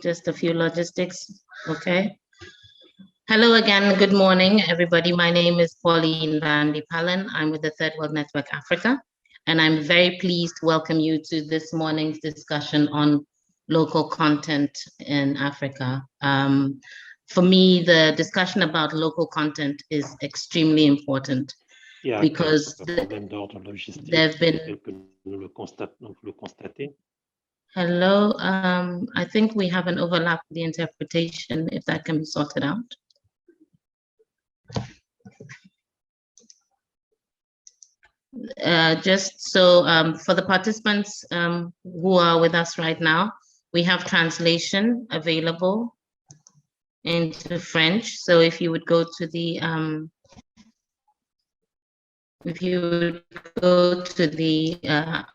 Just a few logistics, okay? Hello again, good morning, everybody. My name is Pauline Van de Pallen. I'm with the Third World Network Africa, and I'm very pleased to welcome you to this morning's discussion on local content in Africa. For me, the discussion about local content is extremely important because there have been... Hello, I think we have an overlap with the interpretation, if that can be sorted out. Just so for the participants who are with us right now, we have translation available into French. So if you would go to the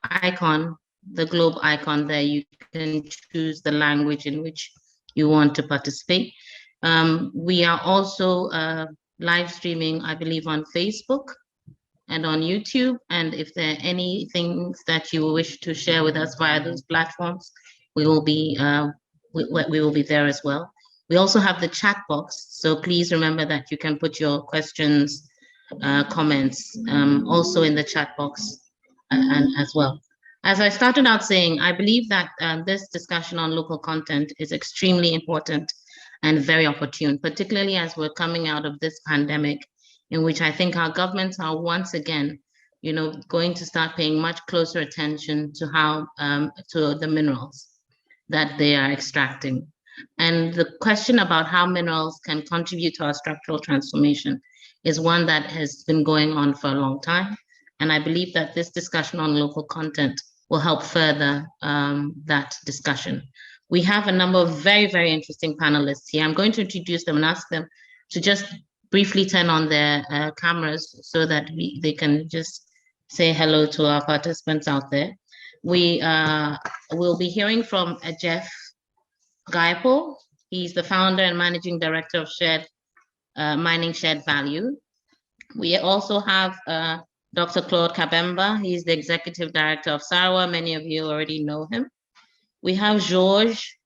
icon, the globe icon there, you can choose the language in which you want to participate. We are also live streaming, I believe, on Facebook and on YouTube. And if there are any things that you wish to share with us via those platforms, we will be there as well. We also have the chat box, so please remember that you can put your questions, comments also in the chat box and as well. As I started out saying, I believe that this discussion on local content is extremely important and very opportune, particularly as we're coming out of this pandemic, in which I think our governments are once again, going to start paying much closer attention to how to the minerals that they are extracting. And the question about how minerals can contribute to our structural transformation is one that has been going on for a long time. And I believe that this discussion on local content will help further that discussion. We have a number of very, very interesting panelists here. I'm going to introduce them and ask them to just briefly turn on their cameras so that they can just say hello to our participants out there. We will be hearing from Jeff Gaipo. He's the founder and managing director of Mining Shared Value. We also have Dr. Claude Kabemba. He's the executive director of Sarwa. Many of you already know him. We have George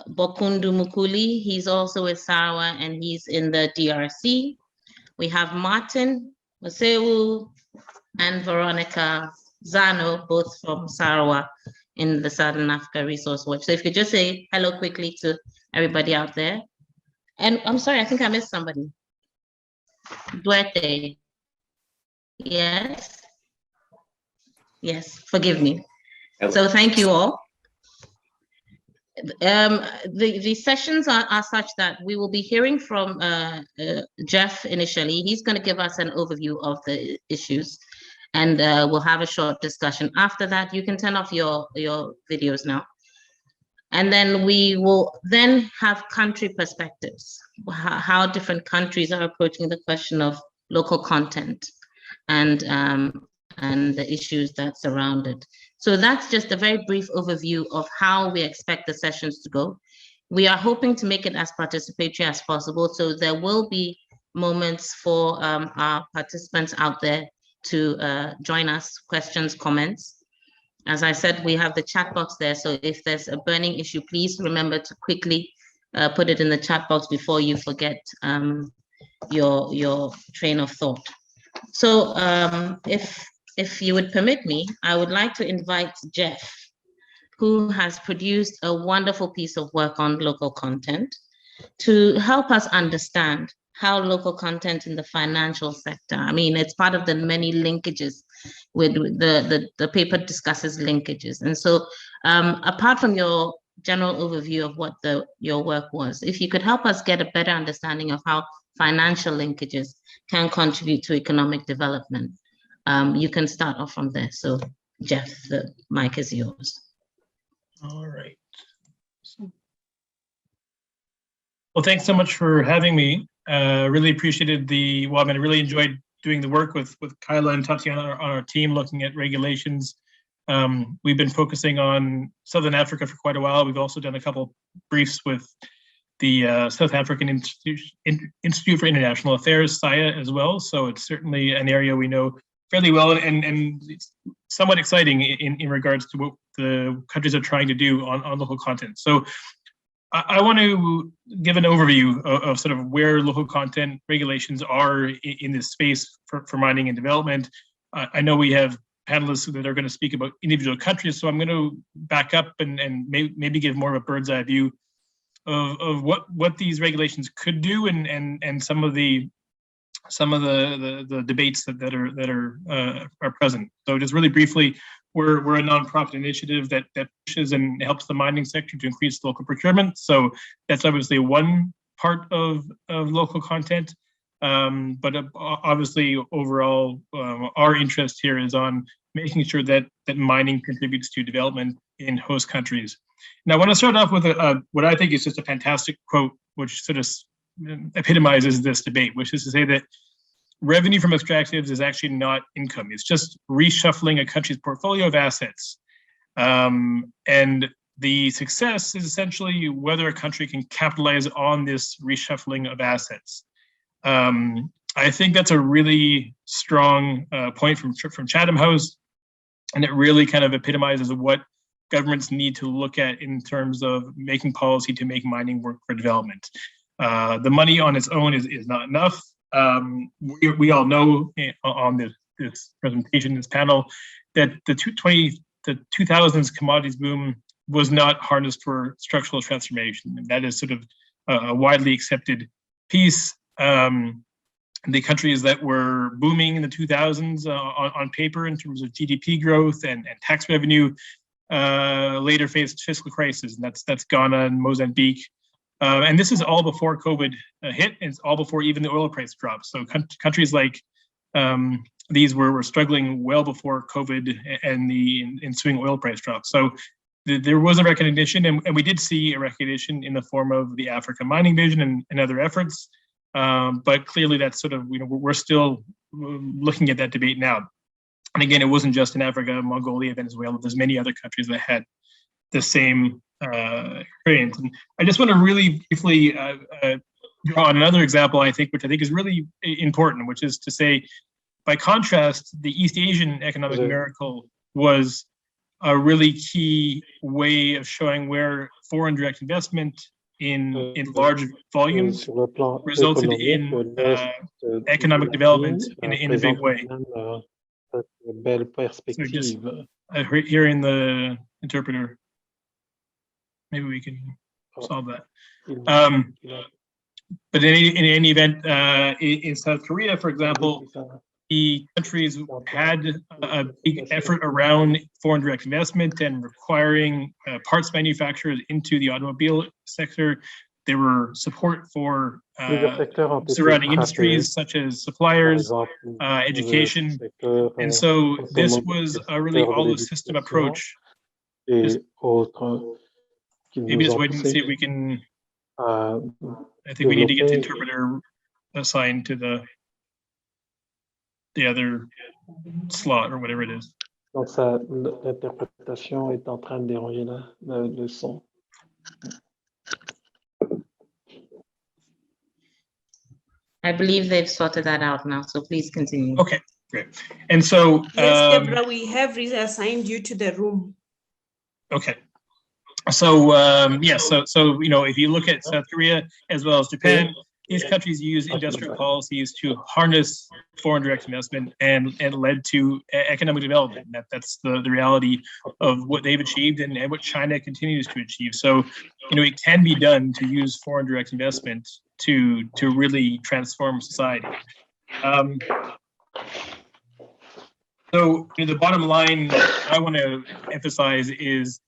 Bokundu Mukuli. He's also with Sarwa and he's in the DRC. We have Martin Masewu and Veronica Zano, both from Sarwa in the Southern Africa Resource Watch. So if you could just say hello quickly to everybody out there. And I'm sorry, I think I missed somebody. Duarte. Yes. Yes, forgive me. Hello. So thank you all. The sessions are such that we will be hearing from Jeff initially. He's going to give us an overview of the issues, and we'll have a short discussion. After that, you can turn off your videos now. And then we will then have country perspectives, how different countries are approaching the question of local content and the issues that surround it. So that's just a very brief overview of how we expect the sessions to go. We are hoping to make it as participatory as possible. So there will be moments for our participants out there to join us, questions, comments. As I said, we have the chat box there. So if there's a burning issue, please remember to quickly put it in the chat box before you forget your train of thought. So if you would permit me, I would like to invite Jeff, who has produced a wonderful piece of work on local content, to help us understand how local content in the financial sector, I mean, it's part of the many linkages with the paper discusses linkages. And so apart from your general overview of what your work was, if you could help us get a better understanding of how financial linkages can contribute to economic development, you can start off from there. So Jeff, the mic is yours. All right. Well, thanks so much for having me. Really appreciated I really enjoyed doing the work with Kyla and Tatiana on our team, looking at regulations. We've been focusing on Southern Africa for quite a while. We've also done a couple briefs with the South African Institute for International Affairs, SIA, as well. So it's certainly an area we know fairly well, and it's somewhat exciting in regards to what the countries are trying to do on local content. So I want to give an overview of sort of where local content regulations are in this space for mining and development. I know we have panelists that are going to speak about individual countries, so I'm going to back up and maybe give more of a bird's eye view of what these regulations could do and some of the debates that are present. So just really briefly, we're a nonprofit initiative that pushes and helps the mining sector to increase local procurement. So that's obviously one part of local content. But obviously, overall, our interest here is on making sure that mining contributes to development in host countries. Now, I want to start off with what I think is just a fantastic quote, which sort of epitomizes this debate, which is to say that revenue from extractives is actually not income. It's just reshuffling a country's portfolio of assets. And the success is essentially whether a country can capitalize on this reshuffling of assets. I think that's a really strong point from Chatham House, and it really kind of epitomizes what governments need to look at in terms of making policy to make mining work for development. The money on its own is not enough. We all know on this presentation, this panel, that the 2000s commodities boom was not harnessed for structural transformation. And that is sort of a widely accepted piece. The countries that were booming in the 2000s on paper in terms of GDP growth and tax revenue later faced fiscal crisis, and that's Ghana and Mozambique. And this is all before COVID hit, and it's all before even the oil price dropped. So countries like these were struggling well before COVID and the ensuing oil price drop. So there was a recognition, and we did see a recognition in the form of the Africa Mining Vision and other efforts. But clearly that's sort of, we're still looking at that debate now. And again, it wasn't just in Africa, Mongolia, Venezuela. There's many other countries that had the same experience. And I just want to really briefly draw on another example, which I think is really important, which is to say, by contrast, the East Asian economic miracle was a really key way of showing where foreign direct investment in large volumes resulted in economic development in a big way. So just hearing the interpreter, maybe we can solve that. But in any event, in South Korea, for example, the countries had a big effort around foreign direct investment and requiring parts manufacturers into the automobile sector. There were support for surrounding industries such as suppliers, education. And so this was a really all-system approach. Maybe just wait and see if we can, I think we need to get the interpreter assigned to the other slot or whatever it is. Donc l'interprétation est en train de déranger le son. I believe they've sorted that out now, so please continue. Okay, great. And so yes, Deborah, we have reassigned you to the room. Okay. So yes, so if you look at South Korea as well as Japan, these countries use industrial policies to harness foreign direct investment and led to economic development. That's the reality of what they've achieved and what China continues to achieve. So, it can be done to use foreign direct investment to really transform society. So the bottom line I want to emphasize is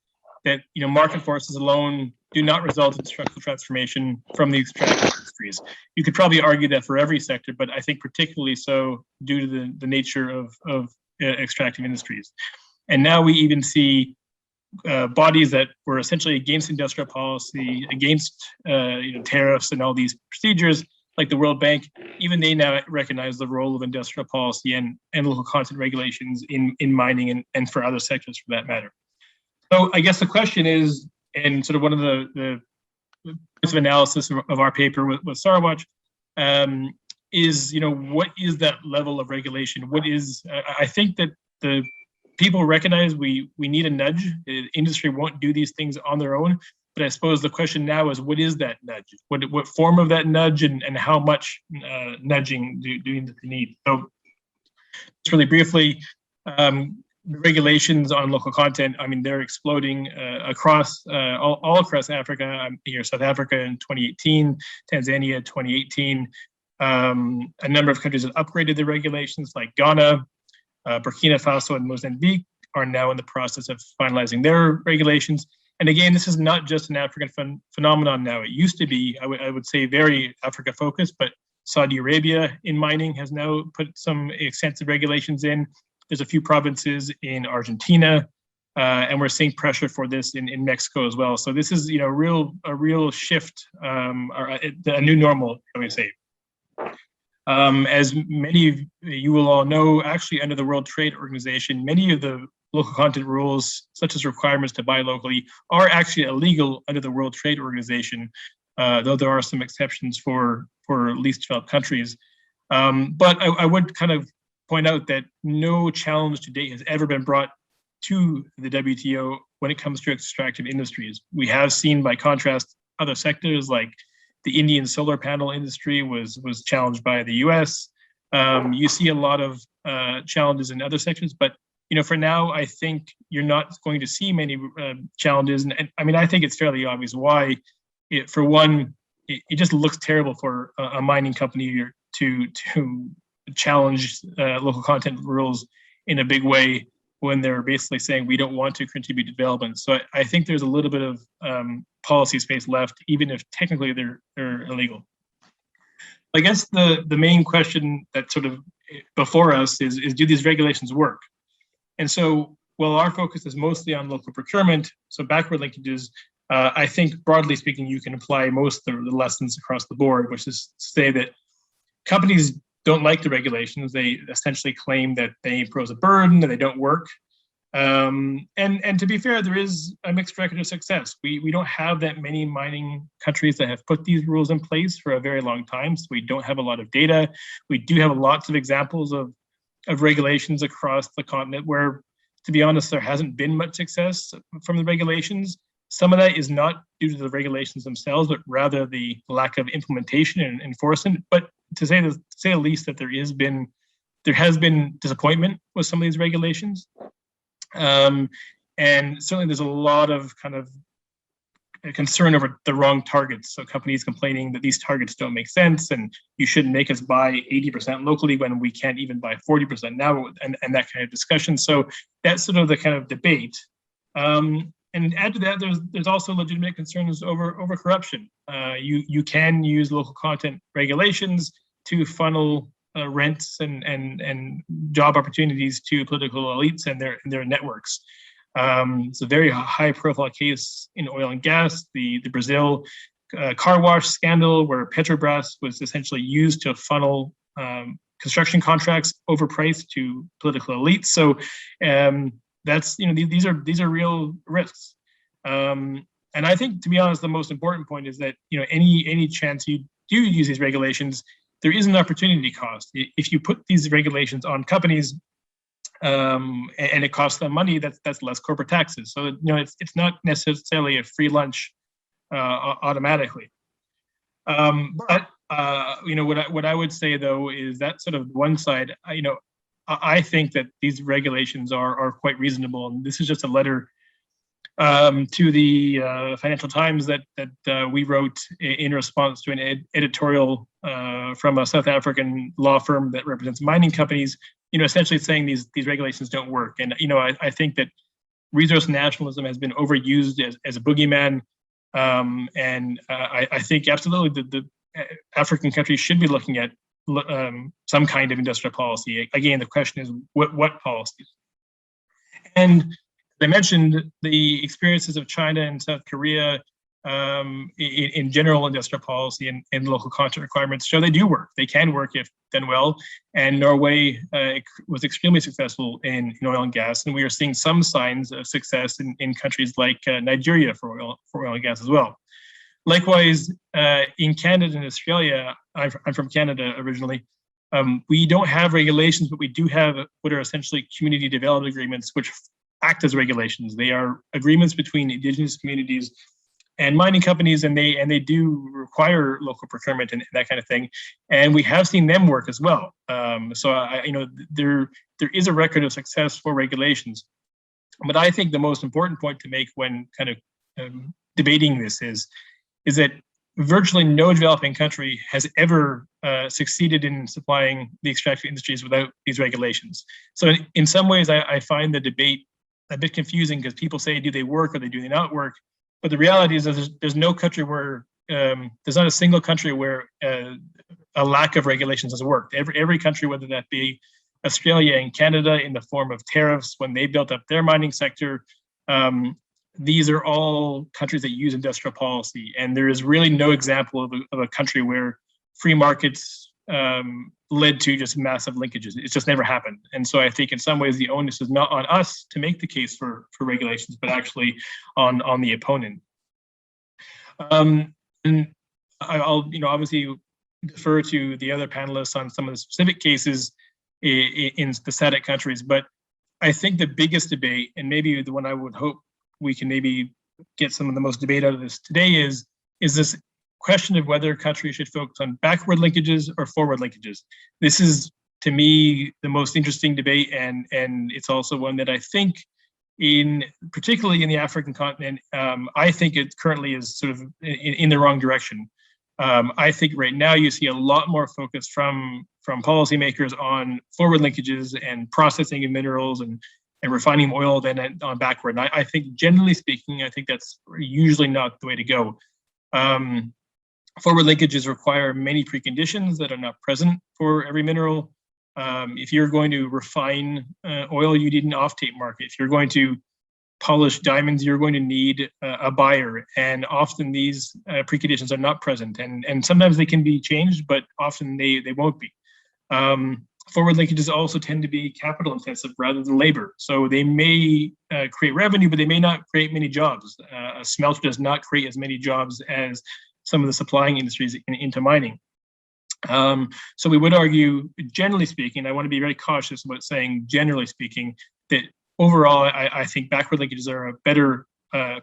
that market forces alone do not result in structural transformation from the extractive industries. You could probably argue that for every sector, but I think particularly so due to the nature of extractive industries. And now we even see bodies that were essentially against industrial policy, against tariffs and all these procedures, like the World Bank. Even they now recognize the role of industrial policy and local content regulations in mining and for other sectors for that matter. So I guess the question is, and sort of one of the points of analysis of our paper with Sarawatch is, what is that level of regulation? What is, I think that the people recognize we need a nudge. The industry won't do these things on their own, But I suppose the question now is, what is that nudge? What form of that nudge, and how much nudging do you need? So just really briefly, the regulations on local content, I mean, they're exploding across all across Africa. I'm here, South Africa in 2018, Tanzania 2018. A number of countries have upgraded their regulations, like Ghana, Burkina Faso, and Mozambique are now in the process of finalizing their regulations. And again, this is not just an African phenomenon now. It used to be, I would say, very Africa focused, but Saudi Arabia in mining has now put some extensive regulations in. There's a few provinces in Argentina, and we're seeing pressure for this in Mexico as well. So this is, you know, a real shift, or a new normal, let me say. As many of you will all know, actually under the World Trade Organization, many of the local content rules, such as requirements to buy locally, are actually illegal under the World Trade Organization, though there are some exceptions for least developed countries. But I would kind of point out that no challenge to date has ever been brought to the WTO when it comes to extractive industries. We have seen, by contrast, other sectors like the Indian solar panel industry was challenged by the US. You see a lot of challenges in other sectors, but you know, for now, I think you're not going to see many challenges. And I mean, I think it's fairly obvious why. For one, it just looks terrible for a mining company to challenge local content rules in a big way when they're basically saying we don't want to contribute to development. So I think there's a little bit of policy space left, even if technically they're illegal. I guess the main question that's sort of before us is do these regulations work? And so, while our focus is mostly on local procurement, so backward linkages, I think broadly speaking, you can apply most of the lessons across the board, which is to say that companies don't like the regulations. They essentially claim that they impose a burden, that they don't work. And to be fair, there is a mixed record of success. We don't have that many mining countries that have put these rules in place for a very long time, so we don't have a lot of data. We do have lots of examples of regulations across the continent where, to be honest, there hasn't been much success from the regulations. Some of that is not due to the regulations themselves, but rather the lack of implementation and enforcement. But to say the least, that there has been disappointment with some of these regulations. And certainly there's a lot of kind of concern over the wrong targets. So companies complaining that these targets don't make sense and you shouldn't make us buy 80% locally when we can't even buy 40% now, and that kind of discussion. So that's sort of the kind of debate. And add to that, there's also legitimate concerns over corruption. You can use local content regulations to funnel rents and job opportunities to political elites and their networks. It's a very high-profile case in oil and gas, the Brazil car wash scandal, where Petrobras was essentially used to funnel construction contracts overpriced to political elites. So that's, you know, these are real risks. And I think, to be honest, the most important point is that, you know, any chance you do use these regulations, there is an opportunity cost. If you put these regulations on companies, and it costs them money, that's less corporate taxes. So, you know, it's not necessarily a free lunch automatically. But you know, what I would say though is that sort of one side. You know, I think that these regulations are quite reasonable, and this is just a letter to the Financial Times that we wrote in response to an editorial from a South African law firm that represents mining companies. You know, essentially saying these regulations don't work, and you know, I think that resource nationalism has been overused as a boogeyman, and I think absolutely the African countries should be looking at some kind of industrial policy. Again, the question is what policies? And as I mentioned, the experiences of China and South Korea in general industrial policy and local content requirements show they do work. They can work if done well. And Norway was extremely successful in oil and gas, and we are seeing some signs of success in countries like Nigeria for oil and gas as well. Likewise, in Canada and Australia, I'm from Canada originally, we don't have regulations, but we do have what are essentially community development agreements, which act as regulations. They are agreements between Indigenous communities and mining companies, and they do require local procurement and that kind of thing, and we have seen them work as well. So there is a record of success for regulations, but I think the most important point to make when kind of debating this is that virtually no developing country has ever succeeded in supplying the extractive industries without these regulations. So in some ways, I find the debate a bit confusing, because people say, do they work or do they not work? But the reality is that there's no country where, there's not a single country where a lack of regulations has worked. Every country, whether that be Australia and Canada in the form of tariffs when they built up their mining sector, these are all countries that use industrial policy. And there is really no example of a country where free markets led to just massive linkages. It's just never happened. And so I think in some ways the onus is not on us to make the case for regulations, but actually on the opponent. And I'll obviously defer to the other panelists on some of the specific cases in the SADC countries, but I think the biggest debate, and maybe the one I would hope we can maybe get some of the most debate out of this today, is this question of whether countries should focus on backward linkages or forward linkages. This is, to me, the most interesting debate, and it's also one that I think, particularly in the African continent, I think it currently is sort of in the wrong direction. I think right now you see a lot more focus from policymakers on forward linkages and processing of minerals and refining oil than on backward. And I think, generally speaking, I think that's usually not the way to go. Forward linkages require many preconditions that are not present for every mineral. If you're going to refine oil, you need an offtake market. If you're going to polish diamonds, you're going to need a buyer. And often these preconditions are not present. And sometimes they can be changed, but often they won't be. Forward linkages also tend to be capital intensive rather than labor. So they may create revenue, but they may not create many jobs. A smelter does not create as many jobs as some of the supplying industries into mining. So we would argue, generally speaking, I want to be very cautious about saying generally speaking, that overall, I think backward linkages are a better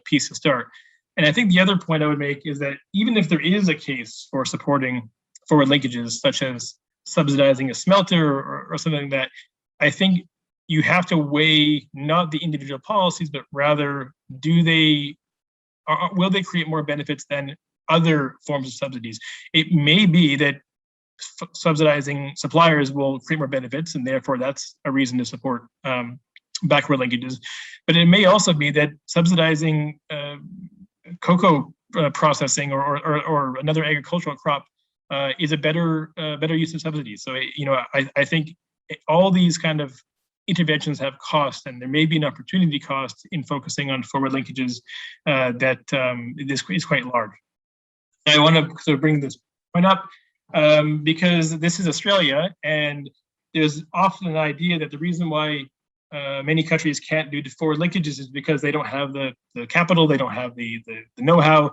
piece to start. And I think the other point I would make is that even if there is a case for supporting forward linkages, such as subsidizing a smelter or something like that, I think you have to weigh not the individual policies, but rather will they create more benefits than other forms of subsidies? It may be that subsidizing suppliers will create more benefits, and therefore that's a reason to support backward linkages. But it may also be that subsidizing cocoa processing or another agricultural crop is a better use of subsidies. So I think all these kind of interventions have cost, and there may be an opportunity cost in focusing on forward linkages that this is quite large. I want to sort of bring this point up because this is Australia, and there's often an idea that the reason why many countries can't do forward linkages is because they don't have the capital, they don't have the know-how.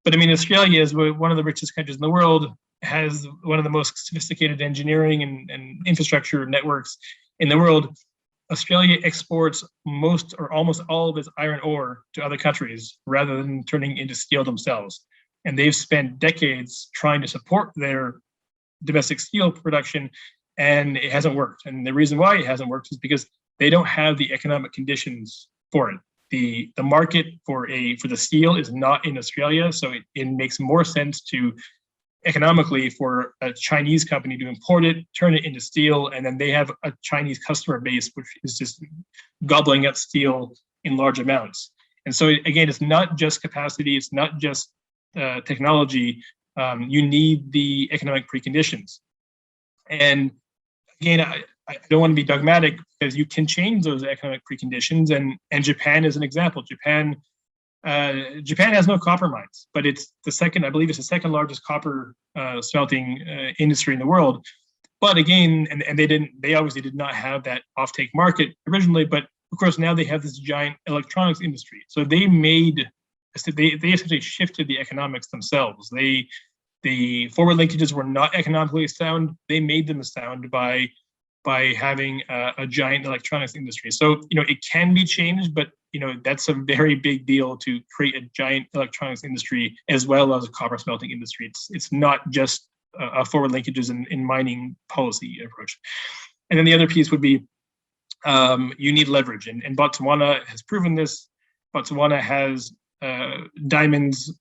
But I mean, Australia is one of the richest countries in the world, has one of the most sophisticated engineering and infrastructure networks in the world. Australia exports most or almost all of its iron ore to other countries rather than turning into steel themselves. And they've spent decades trying to support their domestic steel production, and it hasn't worked. And the reason why it hasn't worked is because they don't have the economic conditions for it. The market for the steel is not in Australia, so it makes more sense to economically for a Chinese company to import it, turn it into steel, and then they have a Chinese customer base which is just gobbling up steel in large amounts. And so again, it's not just capacity, it's not just technology. You need the economic preconditions. And again, I don't want to be dogmatic because you can change those economic preconditions, and Japan is an example. Japan has no copper mines, but it's I believe it's the second largest copper smelting industry in the world. But again, and they obviously did not have that offtake market originally, but of course now they have this giant electronics industry. So they essentially shifted the economics themselves. The forward linkages were not economically sound. They made them sound by having a giant electronics industry. So it can be changed, but that's a very big deal to create a giant electronics industry as well as a copper smelting industry. It's not just a forward linkages in mining policy approach. And then the other piece would be you need leverage, and Botswana has proven this. Botswana has diamonds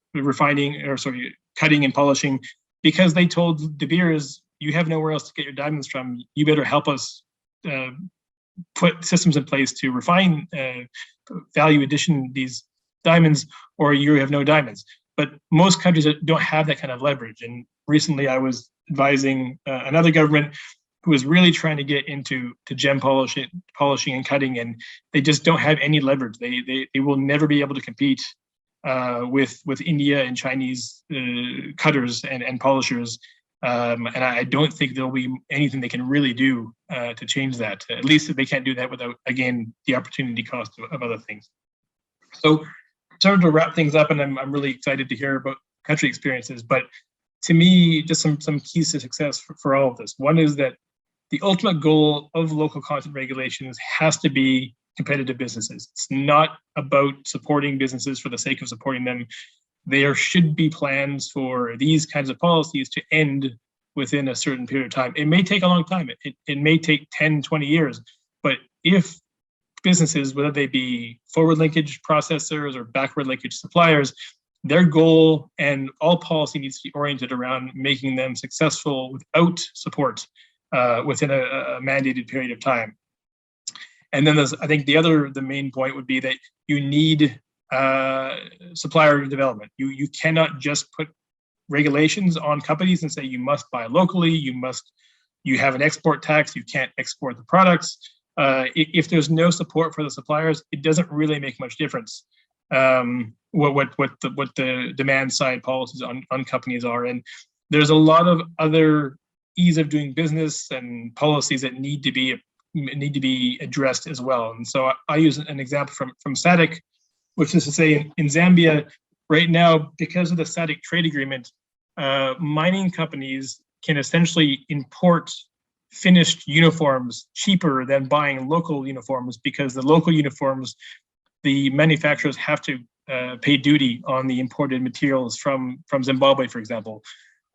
cutting and polishing, because they told De Beers, you have nowhere else to get your diamonds from. You better help us put systems in place to refine value addition these diamonds, or you have no diamonds. But most countries don't have that kind of leverage. And recently I was advising another government who was really trying to get into gem polishing and cutting, and they just don't have any leverage. They will never be able to compete with India and Chinese cutters and polishers. And I don't think there'll be anything they can really do to change that. At least if they can't do that without, again, the opportunity cost of other things. So sort of to wrap things up, and I'm really excited to hear about country experiences, but to me, just some keys to success for all of this. One is that the ultimate goal of local content regulations has to be competitive businesses. It's not about supporting businesses for the sake of supporting them. There should be plans for these kinds of policies to end within a certain period of time. It may take a long time. It may take 10, 20 years. But if businesses, whether they be forward linkage processors or backward linkage suppliers, their goal and all policy needs to be oriented around making them successful without support within a mandated period of time. And then I think the main point would be that you need supplier development. You cannot just put regulations on companies and say you must buy locally, you have an export tax, you can't export the products. If there's no support for the suppliers, it doesn't really make much difference what the demand side policies on companies are. And there's a lot of other ease of doing business and policies that need to be addressed as well. And so I use an example from SADC, which is to say in Zambia right now, because of the SADC trade agreement, mining companies can essentially import finished uniforms cheaper than buying local uniforms, because the local uniforms, the manufacturers have to pay duty on the imported materials from Zimbabwe, for example.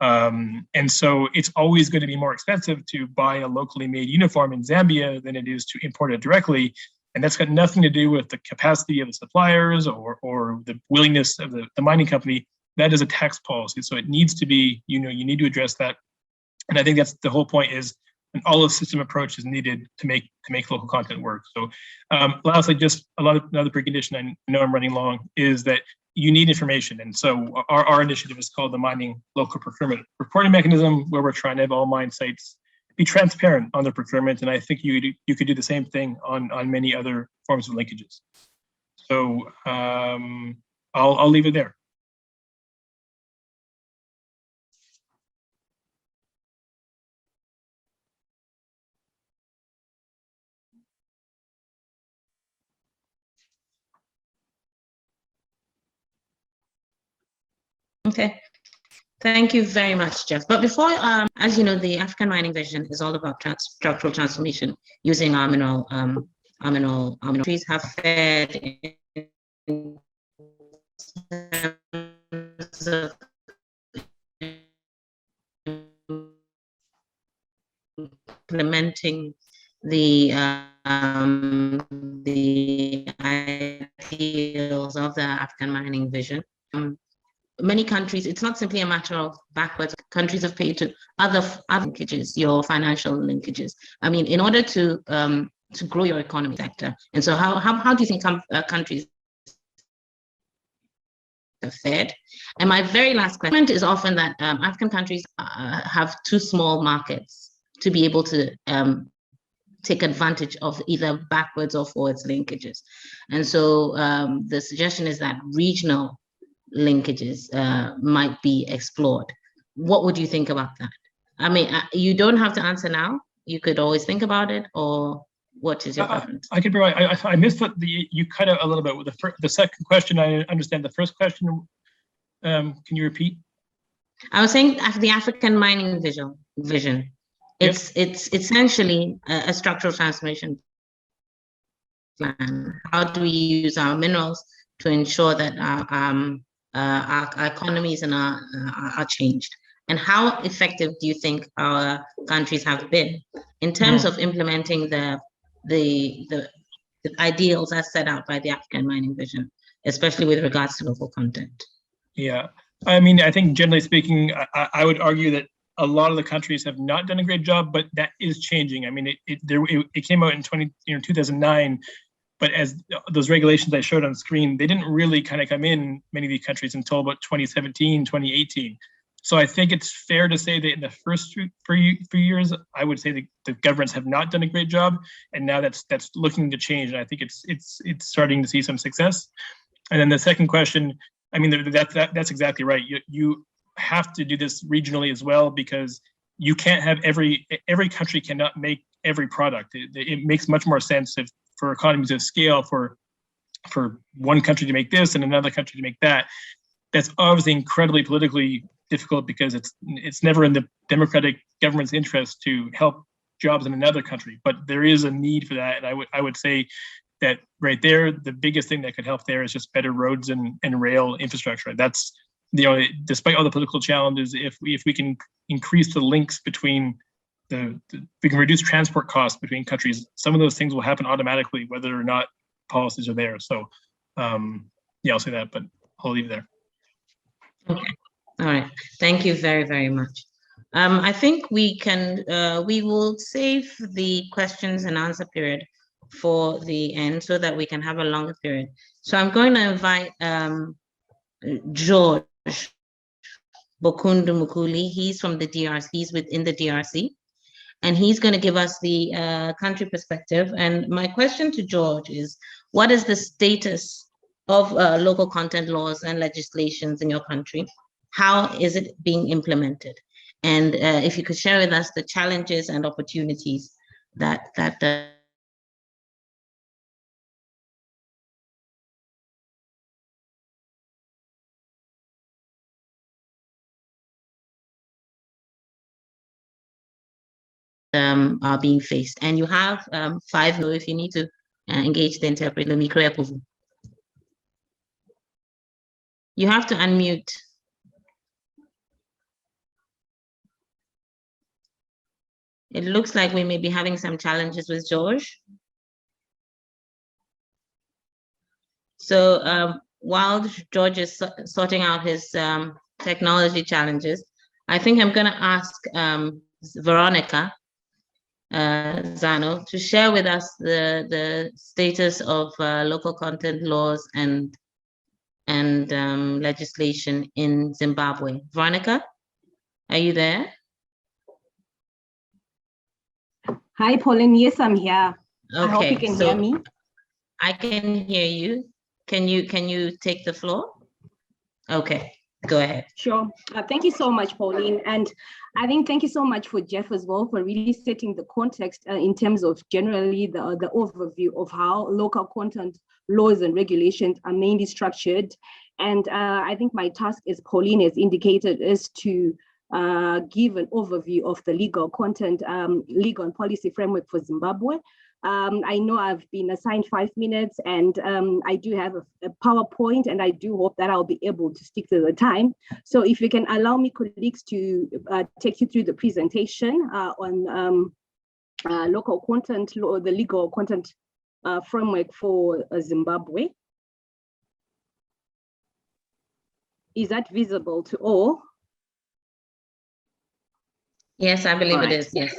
And so it's always going to be more expensive to buy a locally made uniform in Zambia than it is to import it directly. And that's got nothing to do with the capacity of the suppliers or the willingness of the mining company. That is a tax policy. So it needs to be, you need to address that. And I think that's the whole point, is an all-of-system approach is needed to make local content work. So lastly, just another precondition, I know I'm running long, is that you need information. And so our initiative is called the Mining Local Procurement Reporting Mechanism, where we're trying to have all mine sites be transparent on their procurement. And I think you could do the same thing on many other forms of linkages. So I'll leave it there. Okay, thank you very much, Jeff. But before, as you know, the African Mining Vision is all about structural transformation using our mineral trees have fared in terms of implementing the ideals of the African Mining Vision. Many countries, it's not simply a matter of backwards. Countries have paid to other linkages, your financial linkages. I mean, in order to grow your economy sector. And so how do you think countries have fared? And my very last question is often that African countries have too small markets to be able to take advantage of either backwards or forwards linkages. And so the suggestion is that regional linkages might be explored. What would you think about that? I mean, you don't have to answer now. You could always think about it, or what is your preference? I could provide. I missed what you cut out a little bit with the second question. I understand the first question. Can you repeat? I was saying the African Mining Vision. It's essentially a structural transformation plan? How do we use our minerals to ensure that our economies and are changed? And how effective do you think our countries have been in terms of implementing the ideals as set out by the African Mining Vision, especially with regards to local content? Yeah, I mean, I think generally speaking, I would argue that a lot of the countries have not done a great job, but that is changing. I mean, it came out in 2009, but as those regulations I showed on screen, they didn't really kind of come in many of these countries until about 2017, 2018. So I think it's fair to say that in the first few years, I would say the governments have not done a great job, and now that's looking to change. And I think it's starting to see some success. And then the second question, I mean, that's exactly right. You have to do this regionally as well, because you can't have every country cannot make every product. It makes much more sense for economies of scale for one country to make this and another country to make that. That's obviously incredibly politically difficult, because it's never in the democratic government's interest to help jobs in another country. But there is a need for that, and I would say that right there, the biggest thing that could help there is just better roads and rail infrastructure. That's, despite all the political challenges, if we can increase the links between we can reduce transport costs between countries, some of those things will happen automatically, whether or not policies are there. So yeah, I'll say that, but I'll leave it there. Okay. All right. Thank you very, very much. I think we will save the questions and answer period for the end so that we can have a longer period. So I'm going to invite George Bokundu Mukuli. He's from the DRC. He's within the DRC, and he's going to give us the country perspective. And my question to George is, what is the status of local content laws and legislations in your country? How is it being implemented? And if you could share with us the challenges and opportunities that are being faced. And you have 5 minutes if you need to engage the interpreter. You have to unmute. It looks like we may be having some challenges with George. So while George is sorting out his technology challenges, I think I'm going to ask Veronica Zano to share with us the status of local content laws and legislation in Zimbabwe. Veronica, are you there? Hi, Pauline. Yes, I'm here. Okay, I hope you can hear me. I can hear you. Can you take the floor? Okay, go ahead. Sure. Thank you so much, Pauline. And I think thank you so much for Jeff as well for really setting the context in terms of generally the overview of how local content laws and regulations are mainly structured. And I think my task, as Pauline has indicated, is to give an overview of the legal content, legal and policy framework for Zimbabwe. I know I've been assigned 5 minutes, and I do have a PowerPoint, and I do hope that I'll be able to stick to the time. So if you can allow me, colleagues, to take you through the presentation on local content law, the legal content framework for Zimbabwe. Is that visible to all? Yes, I believe it is. Yes.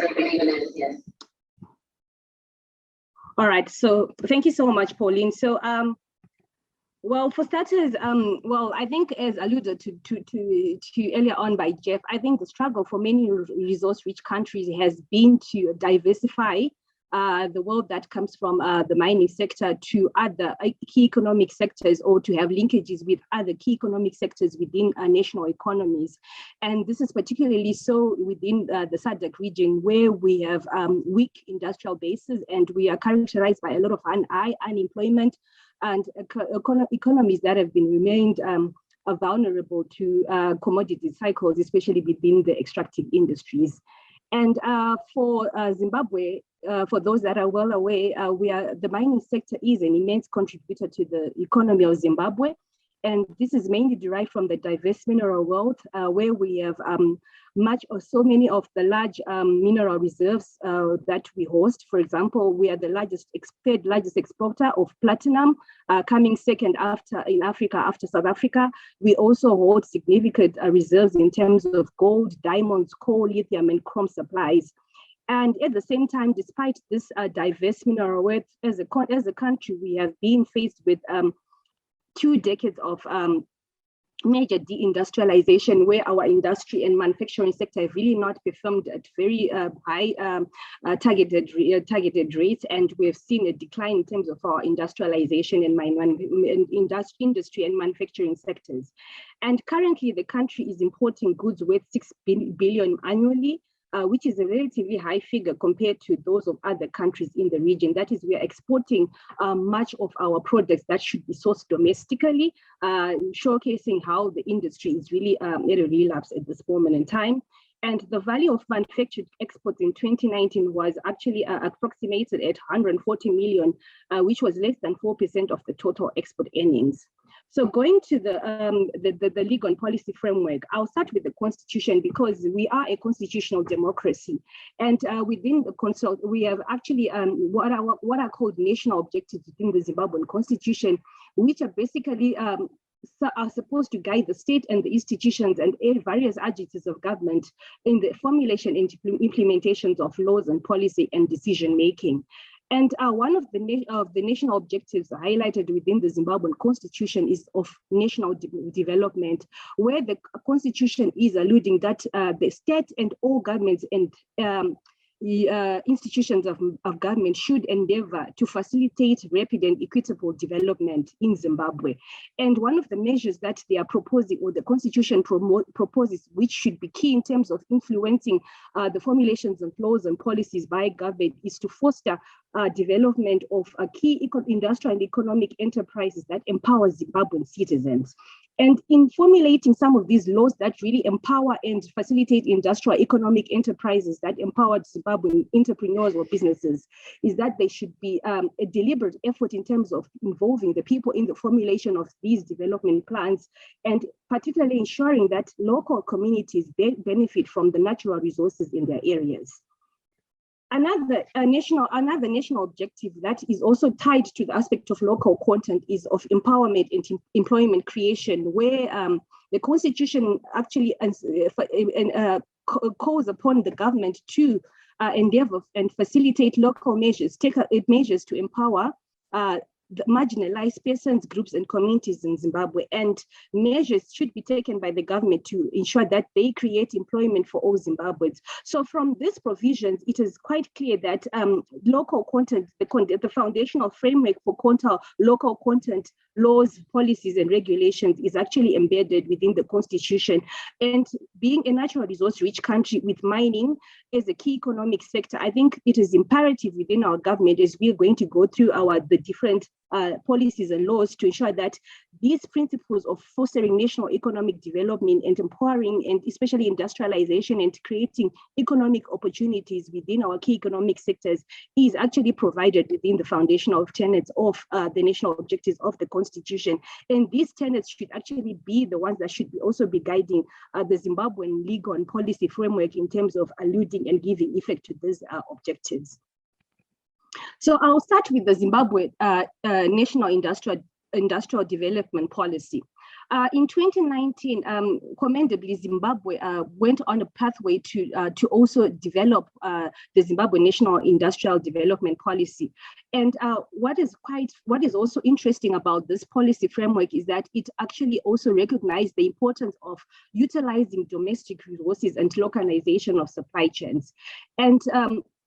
All right. So thank you so much, Pauline. So, well, for starters, well, I think as alluded to earlier on by Jeff, I think the struggle for many resource-rich countries has been to diversify the wealth that comes from the mining sector to other key economic sectors, or to have linkages with other key economic sectors within national economies. And this is particularly so within the SADC region, where we have weak industrial bases, and we are characterized by a lot of high unemployment and economies that have been remained vulnerable to commodity cycles, especially within the extractive industries. And for Zimbabwe, for those that are well aware, the mining sector is an immense contributor to the economy of Zimbabwe. And this is mainly derived from the diverse mineral wealth, where we have so many of the large mineral reserves that we host. For example, we are the third largest exporter of platinum, coming second in Africa after South Africa. We also hold significant reserves in terms of gold, diamonds, coal, lithium, and chrome supplies. And at the same time, despite this diverse mineral wealth, as a country, we have been faced with 2 decades of major deindustrialization, where our industry and manufacturing sector have really not performed at very high targeted rates, and we have seen a decline in terms of our industrialization and industry and manufacturing sectors. And currently, the country is importing goods worth 6 billion annually, which is a relatively high figure compared to those of other countries in the region. That is, we are exporting much of our products that should be sourced domestically, showcasing how the industry is really at a relapse at this moment in time. And the value of manufactured exports in 2019 was actually approximated at 140 million, which was less than 4% of the total export earnings. So going to the legal and policy framework, I'll start with the constitution, because we are a constitutional democracy. And within the we have actually what are called national objectives within the Zimbabwean constitution, which are basically are supposed to guide the state and the institutions and various agencies of government in the formulation and implementations of laws and policy and decision making. And one of the national objectives highlighted within the Zimbabwean constitution is of national development, where the constitution is alluding that the state and all governments and institutions of government should endeavor to facilitate rapid and equitable development in Zimbabwe. And one of the measures that they are proposing, or the constitution proposes, which should be key in terms of influencing the formulations of laws and policies by government, is to foster development of key industrial and economic enterprises that empower Zimbabwean citizens. And in formulating some of these laws that really empower and facilitate industrial economic enterprises that empower Zimbabwean entrepreneurs or businesses, is that there should be a deliberate effort in terms of involving the people in the formulation of these development plans, and particularly ensuring that local communities benefit from the natural resources in their areas. Another national objective that is also tied to the aspect of local content is of empowerment and employment creation, where the constitution actually calls upon the government to endeavor and facilitate local measures, take measures to empower the marginalized persons, groups, and communities in Zimbabwe. And measures should be taken by the government to ensure that they create employment for all Zimbabweans. So from these provisions, it is quite clear that local content, the foundational framework for local content laws, policies, and regulations is actually embedded within the constitution. And being a natural resource-rich country with mining as a key economic sector, I think it is imperative within our government, as we are going to go through the different policies and laws, to ensure that these principles of fostering national economic development and empowering, and especially industrialization and creating economic opportunities within our key economic sectors, is actually provided within the foundational tenets of the national objectives of the Constitution. And these tenets should actually be the ones that should also be guiding the Zimbabwean legal and policy framework in terms of alluding and giving effect to these objectives. So I'll start with the Zimbabwe National Industrial Development Policy. In 2019, commendably, Zimbabwe went on a pathway to also develop the Zimbabwe National Industrial Development Policy. And what is also interesting about this policy framework is that it actually also recognized the importance of utilizing domestic resources and localization of supply chains. And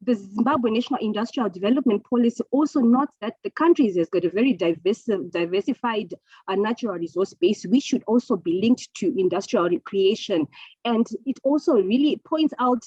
the Zimbabwe National Industrial Development Policy also notes that the country has got a very diversified natural resource base, which should also be linked to industrial creation. And it also really points out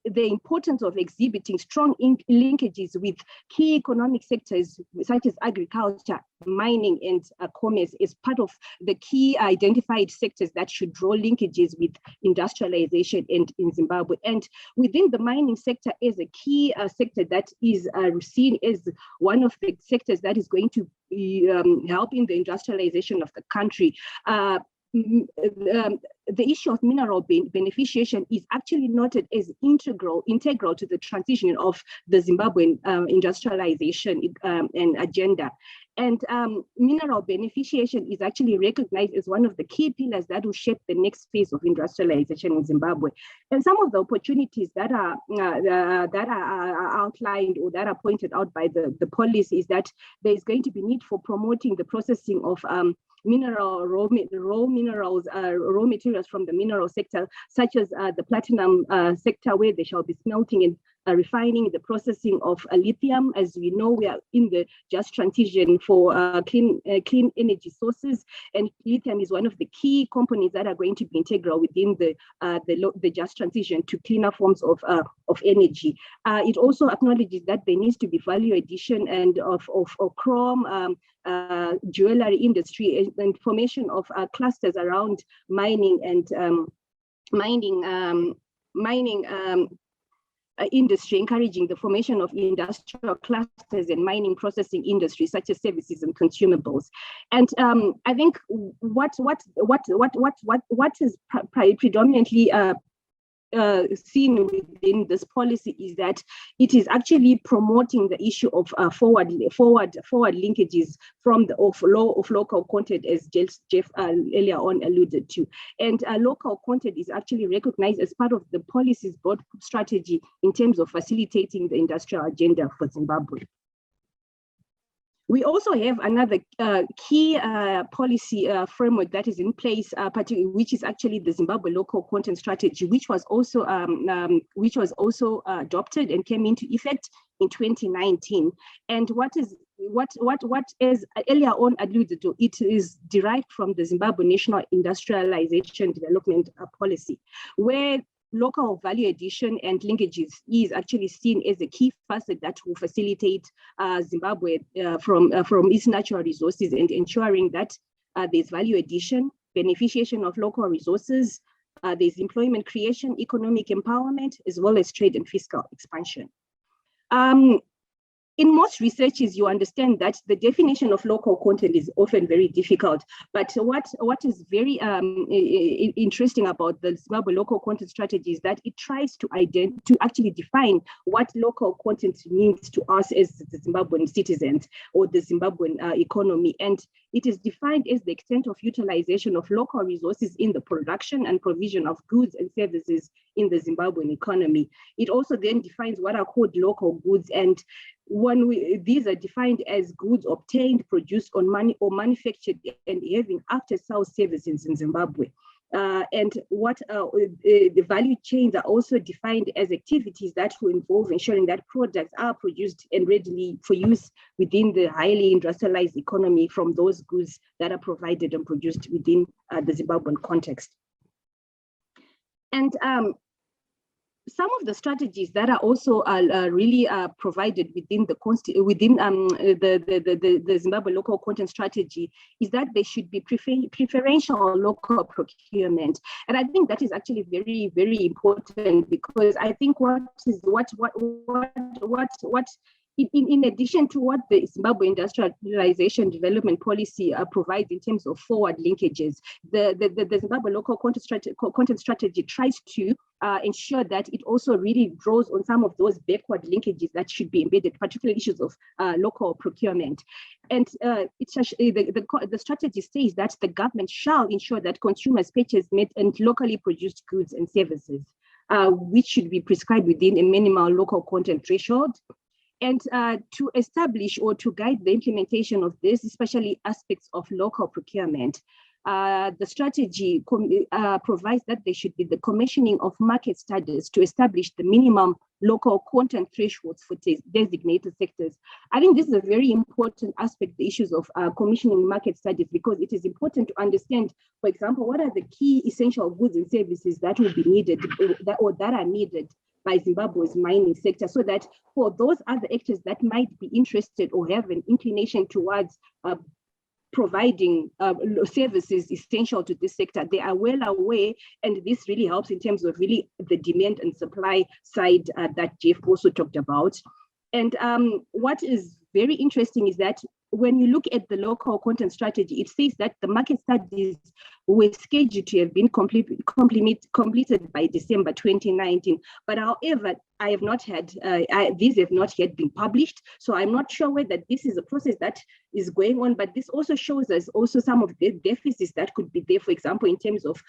the importance of exhibiting strong linkages with key economic sectors such as agriculture, mining, and commerce is part of the key identified sectors that should draw linkages with industrialization in Zimbabwe. And within the mining sector is a key sector that is seen as one of the sectors that is going to be helping the industrialization of the country. The issue of mineral beneficiation is actually noted as integral to the transition of the Zimbabwean industrialization and agenda. And mineral beneficiation is actually recognized as one of the key pillars that will shape the next phase of industrialization in Zimbabwe. And some of the opportunities that are outlined or that are pointed out by the policy is that there is going to be need for promoting the processing of raw materials from the mineral sector, such as the platinum sector, where they shall be smelting and refining, the processing of lithium. As we know, we are in the just transition for clean energy sources, and lithium is one of the key components that are going to be integral within the just transition to cleaner forms of energy. It also acknowledges that there needs to be value addition and of chrome jewelry industry and formation of clusters around mining and industry, encouraging the formation of industrial clusters and mining processing industries such as services and consumables. And I think what is predominantly seen within this policy is that it is actually promoting the issue of forward linkages from the of local content, as Jeff earlier on alluded to. And local content is actually recognized as part of the policy's broad strategy in terms of facilitating the industrial agenda for Zimbabwe. We also have another key policy framework that is in place, which is actually the Zimbabwe Local Content Strategy, which was also adopted and came into effect in 2019. And what is earlier on alluded to, it is derived from the Zimbabwe National Industrialization Development Policy, where local value addition and linkages is actually seen as a key facet that will facilitate Zimbabwe from its natural resources and ensuring that there's value addition, beneficiation of local resources, there's employment creation, economic empowerment, as well as trade and fiscal expansion. In most researches, you understand that the definition of local content is often very difficult. But what is very interesting about the Zimbabwe Local Content Strategy is that it tries to actually define what local content means to us as the Zimbabwean citizens or the Zimbabwean economy. And it is defined as the extent of utilization of local resources in the production and provision of goods and services in the Zimbabwean economy. It also then defines what are called local goods, and these are defined as goods obtained, produced on money or manufactured and having after-sales services in Zimbabwe. And what the value chains are also defined as activities that will involve ensuring that products are produced and readily for use within the highly industrialized economy from those goods that are provided and produced within the Zimbabwean context. And some of the strategies that are also really provided within the Zimbabwe Local Content Strategy is that there should be preferential local procurement, and I think that is actually very, very important, because I think in addition to what the Zimbabwe Industrialization Development Policy provides in terms of forward linkages, the Zimbabwe Local Content Strategy tries to ensure that it also really draws on some of those backward linkages that should be embedded, particularly issues of local procurement. And the strategy says that the government shall ensure that consumers purchase made and locally produced goods and services, which should be prescribed within a minimal local content threshold. And to establish or to guide the implementation of this, especially aspects of local procurement, the strategy provides that there should be the commissioning of market studies to establish the minimum local content thresholds for designated sectors. I think this is a very important aspect, the issues of commissioning market studies, because it is important to understand, for example, what are the key essential goods and services that will be needed that are needed by Zimbabwe's mining sector, so that for those other actors that might be interested or have an inclination towards providing services essential to this sector, they are well aware, and this really helps in terms of really the demand and supply side that Jeff also talked about. And what is very interesting is that when you look at the local content strategy, it says that the market studies were scheduled to have been completed by December 2019. But however, I have not had, these have not yet been published. So I'm not sure whether this is a process that is going on, but this also shows us also some of the deficits that could be there, for example, in terms of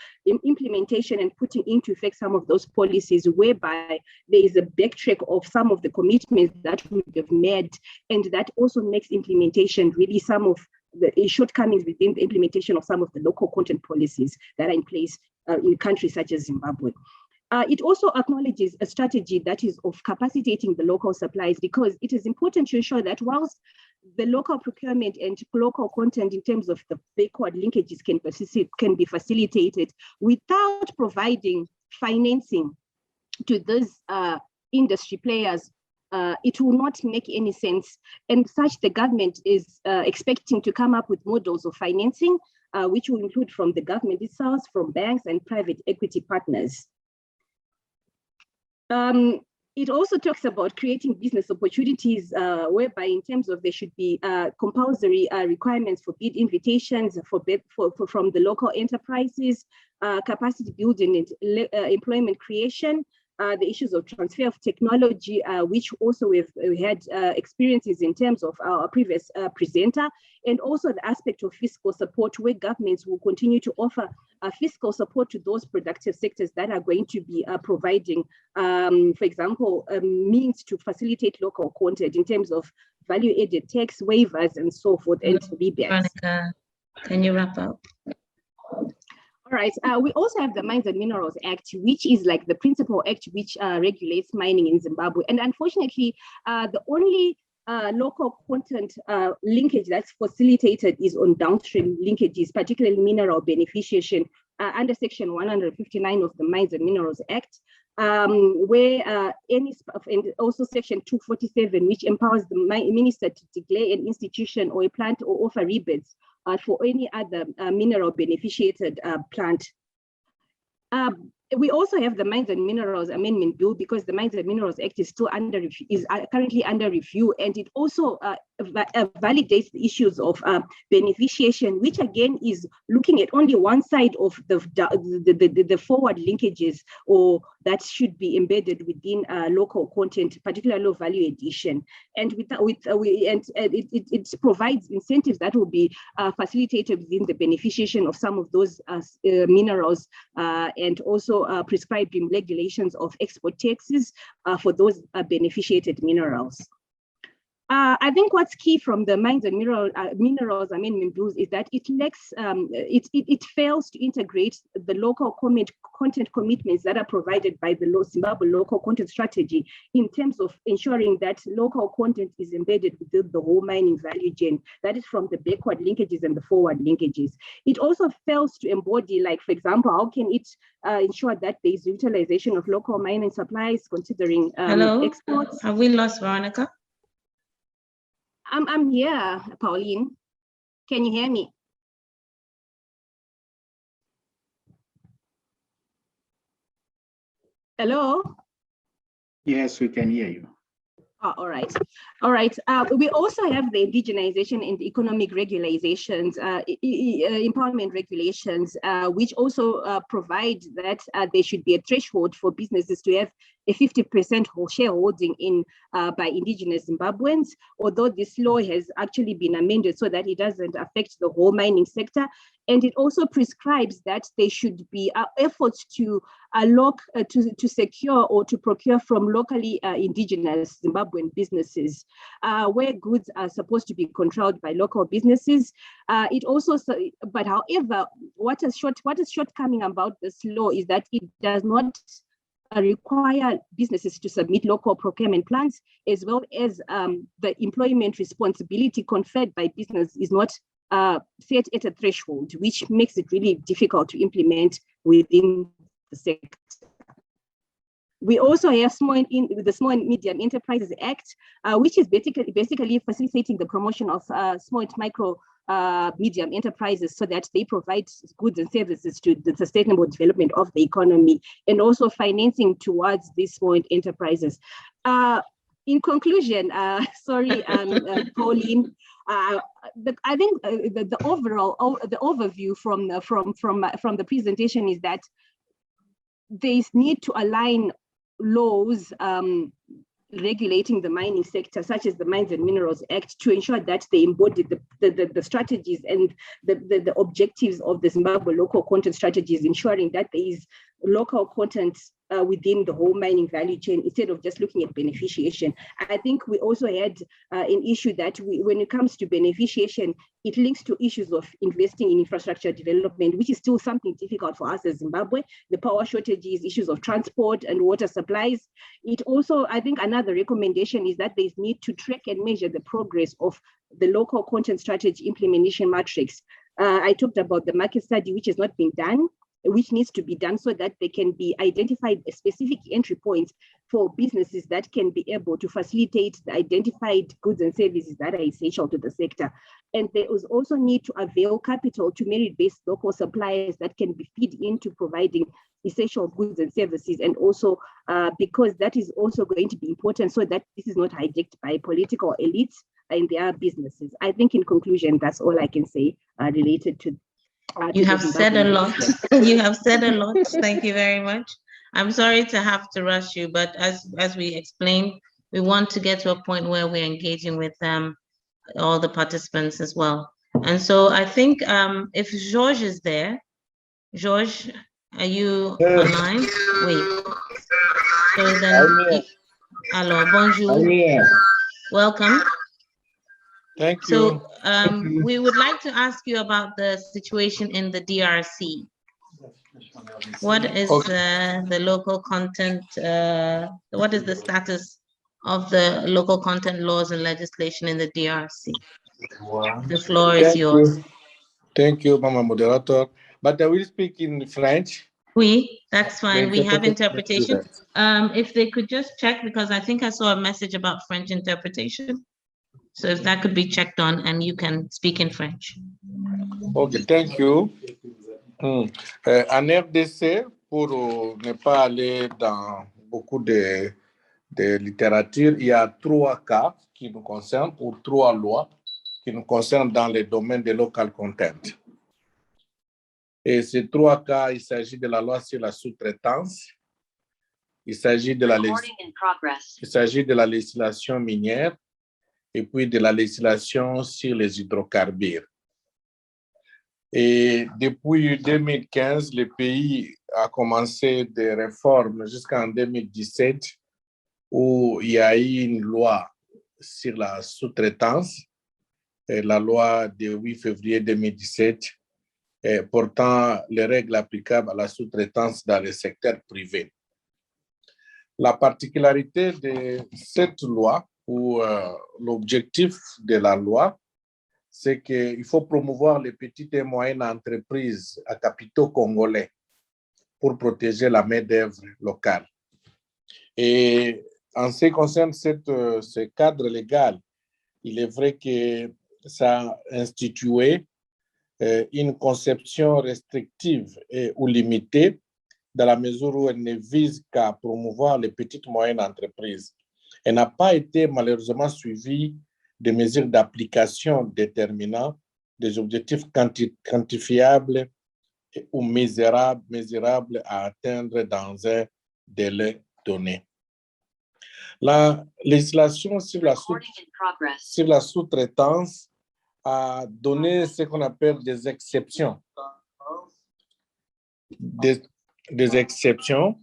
implementation and putting into effect some of those policies whereby there is a backtrack of some of the commitments that we have made, and that also makes implementation really some of the shortcomings within the implementation of some of the local content policies that are in place in countries such as Zimbabwe. It also acknowledges a strategy that is of capacitating the local supplies, because it is important to ensure that whilst the local procurement and local content in terms of the backward linkages can be facilitated without providing financing to those industry players, it will not make any sense. And such, the government is expecting to come up with models of financing, which will include from the government itself, from banks and private equity partners. It also talks about creating business opportunities, whereby in terms of there should be compulsory requirements for bid invitations from the local enterprises, capacity building and employment creation, the issues of transfer of technology, which also we had experiences in terms of our previous presenter, and also the aspect of fiscal support, where governments will continue to offer fiscal support to those productive sectors that are going to be providing, for example, means to facilitate local content in terms of value-added tax waivers and so forth, and rebates. Veronica, can you wrap up? All right, we also have the Mines and Minerals Act, which is like the principal act which regulates mining in Zimbabwe. And unfortunately, the only local content linkage that's facilitated is on downstream linkages, particularly mineral beneficiation under Section 159 of the Mines and Minerals Act, where and also Section 247, which empowers the minister to declare an institution or a plant or offer rebates for any other mineral beneficiated plant. We also have the Mines and Minerals Amendment Bill, because the Mines and Minerals Act is still currently under review, and it also validates the issues of beneficiation, which again is looking at only one side of the forward linkages, or that should be embedded within local content, particularly low value addition, and it provides incentives that will be facilitated within the beneficiation of some of those minerals, and also prescribing regulations of export taxes for those beneficiated minerals. I think what's key from the Mines and Minerals Amendment Bills is that it lacks, it fails to integrate the local content commitments that are provided by the Zimbabwe local content strategy in terms of ensuring that local content is embedded within the whole mining value chain. That is from the backward linkages and the forward linkages. It also fails to embody, like, for example, how can it ensure that there is utilization of local mining supplies considering exports? Have we lost Veronica? I'm here, Pauline. Can you hear me? Hello? Yes, we can hear you. Oh, all right. All right. We also have the indigenization and economic regulations, empowerment regulations, which also provide that there should be a threshold for businesses to have a 50% shareholding in by indigenous Zimbabweans, although this law has actually been amended so that it doesn't affect the whole mining sector. And it also prescribes that there should be efforts to to secure or to procure from locally indigenous Zimbabwean businesses, where goods are supposed to be controlled by local businesses. It also, but however, what is shortcoming about this law is that it does not require businesses to submit local procurement plans, as well as the employment responsibility conferred by business is not set at a threshold, which makes it really difficult to implement within the sector. We also have the Small and Medium Enterprises Act, which is basically facilitating the promotion of small and micro medium enterprises so that they provide goods and services to the sustainable development of the economy, and also financing towards these small enterprises. In conclusion, sorry, Pauline, I think the overview from the presentation is that there is need to align laws regulating the mining sector, such as the Mines and Minerals Act, to ensure that they embody the strategies and the objectives of the Zimbabwe local content strategies, ensuring that there is local content within the whole mining value chain instead of just looking at beneficiation. I think we also had an issue that when it comes to beneficiation, it links to issues of investing in infrastructure development, which is still something difficult for us as Zimbabwe. The power shortages, issues of transport and water supplies. It also, I think another recommendation is that there's need to track and measure the progress of the local content strategy implementation matrix. I talked about the market study, which has not been done, which needs to be done so that they can be identified specific entry points for businesses that can be able to facilitate the identified goods and services that are essential to the sector. And there is also need to avail capital to merit-based local suppliers that can be feed into providing essential goods and services, and also because that is also going to be important so that this is not hijacked by political elites and their businesses. I think in conclusion, that's all I can say related to you have said a lot. You have said a lot. Thank you very much. I'm sorry to have to rush you, but as we explained, we want to get to a point where we're engaging with all the participants as well. And so I think if George is there, George, are you online? Wait. So then, hello, bonjour. Welcome. Thank you. So we would like to ask you about the situation in the DRC. What is the local content, what is the status of the local content laws and legislation in the DRC? The floor is yours. Thank you, Mama Moderator. But I will speak in French. Oui, that's fine. We have interpretation. If they could just check, because I think I saw a message about French interpretation. So if that could be checked on and you can speak in French. Okay, thank you. En RDC, pour ne pas aller dans beaucoup de littérature, il y a 3 cas qui nous concernent, ou 3 lois qui nous concernent dans le domaine de local content. Et ces 3 cas, il s'agit de la loi sur la sous-traitance, il s'agit de la législation minière, et puis de la législation sur les hydrocarbures. Et depuis 2015, le pays a commencé des réformes jusqu'en 2017 où il y a eu une loi sur la sous-traitance, la loi du 8 février 2017, portant les règles applicables à la sous-traitance dans le secteur privé. La particularité de cette loi, ou l'objectif de la loi, c'est qu'il faut promouvoir les petites et moyennes entreprises à capitaux congolais pour protéger la main-d'œuvre locale. Et en ce qui concerne ce cadre légal, il est vrai que ça a institué une conception restrictive ou limitée dans la mesure où elle ne vise qu'à promouvoir les petites et moyennes entreprises. Elle n'a pas été malheureusement suivie de mesures d'application déterminant des objectifs quantifiables ou mesurables à atteindre dans un délai donné. La législation sur la sous-traitance a donné ce qu'on appelle des exceptions. Des exceptions.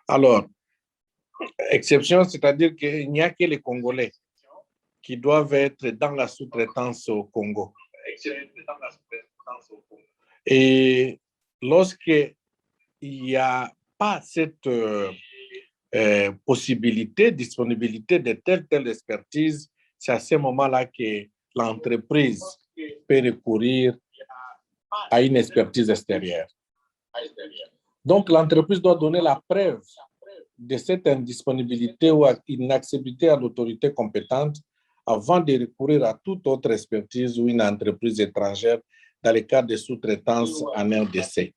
Alors, exception, c'est-à-dire qu'il n'y a que les Congolais qui doivent être dans la sous-traitance au Congo. Et lorsqu'il n'y a pas cette possibilité, disponibilité de telle expertise, c'est à ce moment-là que l'entreprise peut recourir à une expertise extérieure. Donc, l'entreprise doit donner la preuve de cette indisponibilité ou inaccessibilité à l'autorité compétente avant de recourir à toute autre expertise ou une entreprise étrangère dans le cadre de sous-traitance en RDC.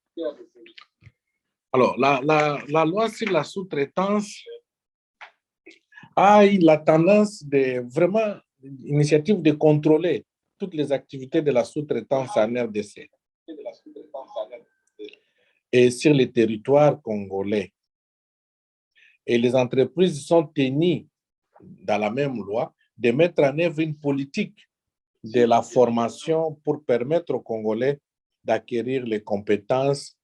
Alors, la loi sur la sous-traitance a eu la tendance de vraiment, initiative de contrôler toutes les activités de la sous-traitance en RDC et sur les territoires congolais. Et les entreprises sont tenues, dans la même loi, de mettre en œuvre une politique de la formation pour permettre aux Congolais d'acquérir les compétences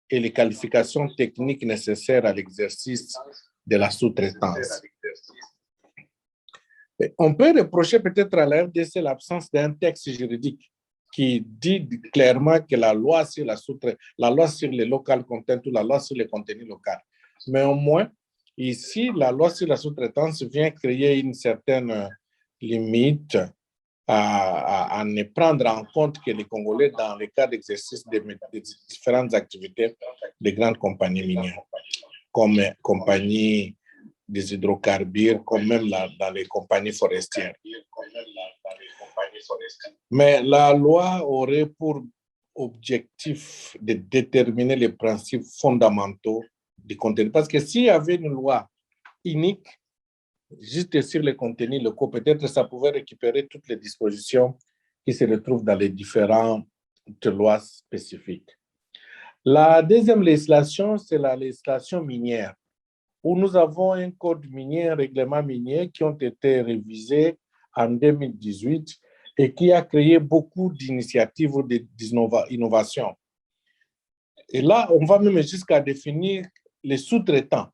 et les qualifications techniques nécessaires à l'exercice de la sous-traitance. On peut reprocher peut-être à la RDC l'absence d'un texte juridique qui dit clairement que la loi sur les local content ou la loi sur les contenus locaux. Mais au moins, ici, la loi sur la sous-traitance vient créer une certaine limite à ne prendre en compte que les Congolais, dans le cas d'exercice des différentes activités des grandes compagnies minières, comme compagnies des hydrocarbures, comme même dans les compagnies forestières. Mais la loi aurait pour objectif de déterminer les principes fondamentaux du contenu. Parce que s'il y avait une loi unique, juste sur les contenus locaux, peut-être ça pouvait récupérer toutes les dispositions qui se retrouvent dans les différentes lois spécifiques. La deuxième législation, c'est la législation minière, où nous avons un code minier, un règlement minier qui ont été révisés en 2018 et qui a créé beaucoup d'initiatives ou d'innovations. Et là, on va même jusqu'à définir les sous-traitants.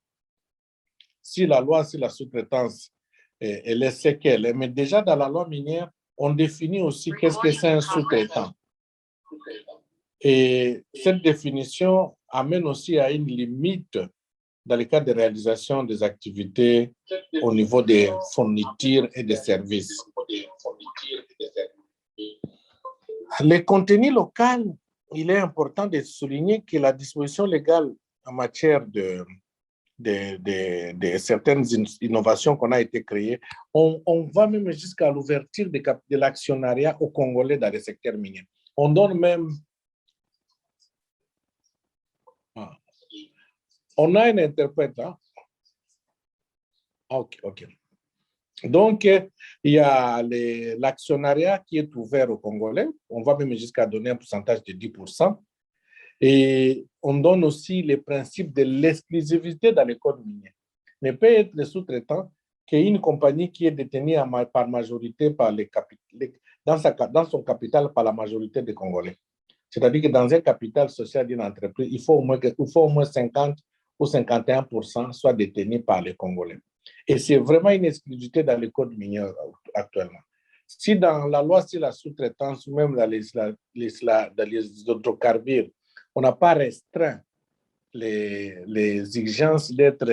Si la loi sur la sous-traitance, elle est ce qu'elle est, mais déjà dans la loi minière, on définit aussi qu'est-ce que c'est un sous-traitant. Et cette définition amène aussi à une limite dans le cadre de réalisation des activités au niveau des fournitures et des services. Les contenus locaux, il est important de souligner que la disposition légale en matière de certaines innovations qu'on a été créées, on va même jusqu'à l'ouverture de l'actionnariat aux Congolais dans le secteur minier. On donne même... On a un interprète, hein? OK. Donc, il y a l'actionnariat qui est ouvert aux Congolais. On va même jusqu'à donner un pourcentage de 10%. Et on donne aussi les principes de l'exclusivité dans les codes miniers. Ne peut être le sous-traitant qu'une compagnie qui est détenue par majorité par dans son capital par la majorité des Congolais. C'est-à-dire que dans un capital social d'une entreprise, il faut au moins 50 ou 51% soit détenu par les Congolais. Et c'est vraiment une exclusivité dans les codes miniers actuellement. Si dans la loi sur la sous-traitance ou même dans les hydrocarbures, on n'a pas restreint les exigences d'être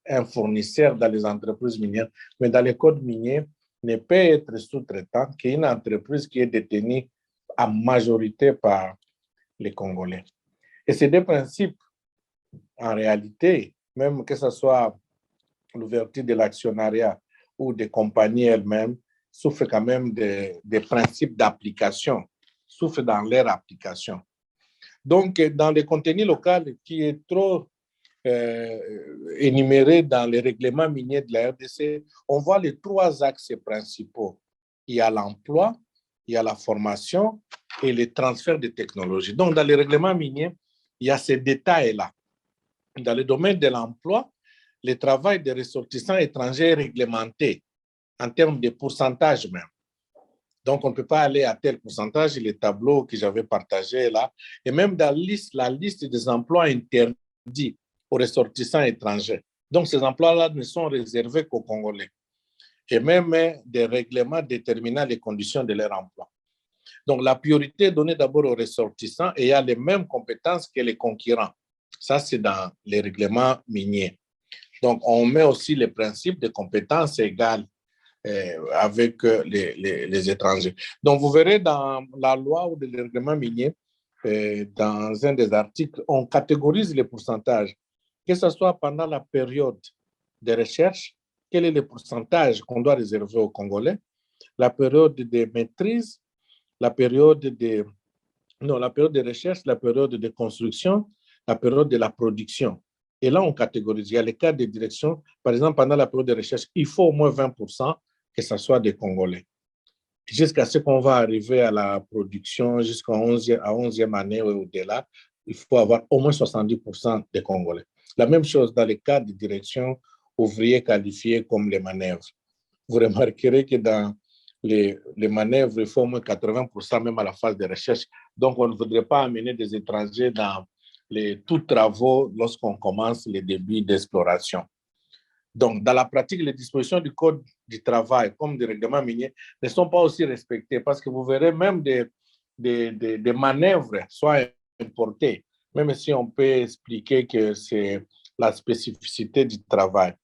un fournisseur dans les entreprises minières, mais dans les codes miniers, ne peut être sous-traitant qu'une entreprise qui est détenue en majorité par les Congolais. Et ces deux principes, en réalité, même que ce soit l'ouverture de l'actionnariat ou des compagnies elles-mêmes, souffrent quand même des principes d'application, souffrent dans leur application. Donc, dans les contenus locaux qui est trop énuméré dans les règlements miniers de la RDC, on voit les trois axes principaux. Il y a l'emploi, il y a la formation et le transfert de technologies. Donc, dans les règlements miniers, il y a ces détails-là. Dans le domaine de l'emploi, le travail des ressortissants étrangers est réglementé en termes de pourcentage même. Donc, on ne peut pas aller à tel pourcentage, les tableaux que j'avais partagés là, et même dans la liste des emplois interdits aux ressortissants étrangers. Donc, ces emplois-là ne sont réservés qu'aux Congolais. Et même des règlements déterminant les conditions de leur emploi. Donc, la priorité est donnée d'abord aux ressortissants ayant les mêmes compétences que les concurrents. Ça, c'est dans les règlements miniers. Donc, on met aussi les principes de compétences égales avec les étrangers. Donc, vous verrez dans la loi ou le règlement minier, dans un des articles, on catégorise les pourcentages, que ce soit pendant la période de recherche, quel est le pourcentage qu'on doit réserver aux Congolais, la période de maîtrise, la période de recherche, la période de construction, la période de la production. Et là, on catégorise. Il y a les cas de direction. Par exemple, pendant la période de recherche, il faut au moins 20% que ce soit des Congolais. Jusqu'à ce qu'on va arriver à la production, jusqu'à 11e année ou au-delà, il faut avoir au moins 70% des Congolais. La même chose dans les cas de direction ouvriers qualifiés comme les manœuvres. Vous remarquerez que dans les manœuvres, il faut au moins 80% même à la phase de recherche. Donc, on ne voudrait pas amener des étrangers dans tous travaux lorsqu'on commence les débuts d'exploration. Donc, dans la pratique, les dispositions du Code du travail, comme des règlements miniers, ne sont pas aussi respectées parce que vous verrez même des manœuvres soit importées, même si on peut expliquer que c'est la spécificité du travail.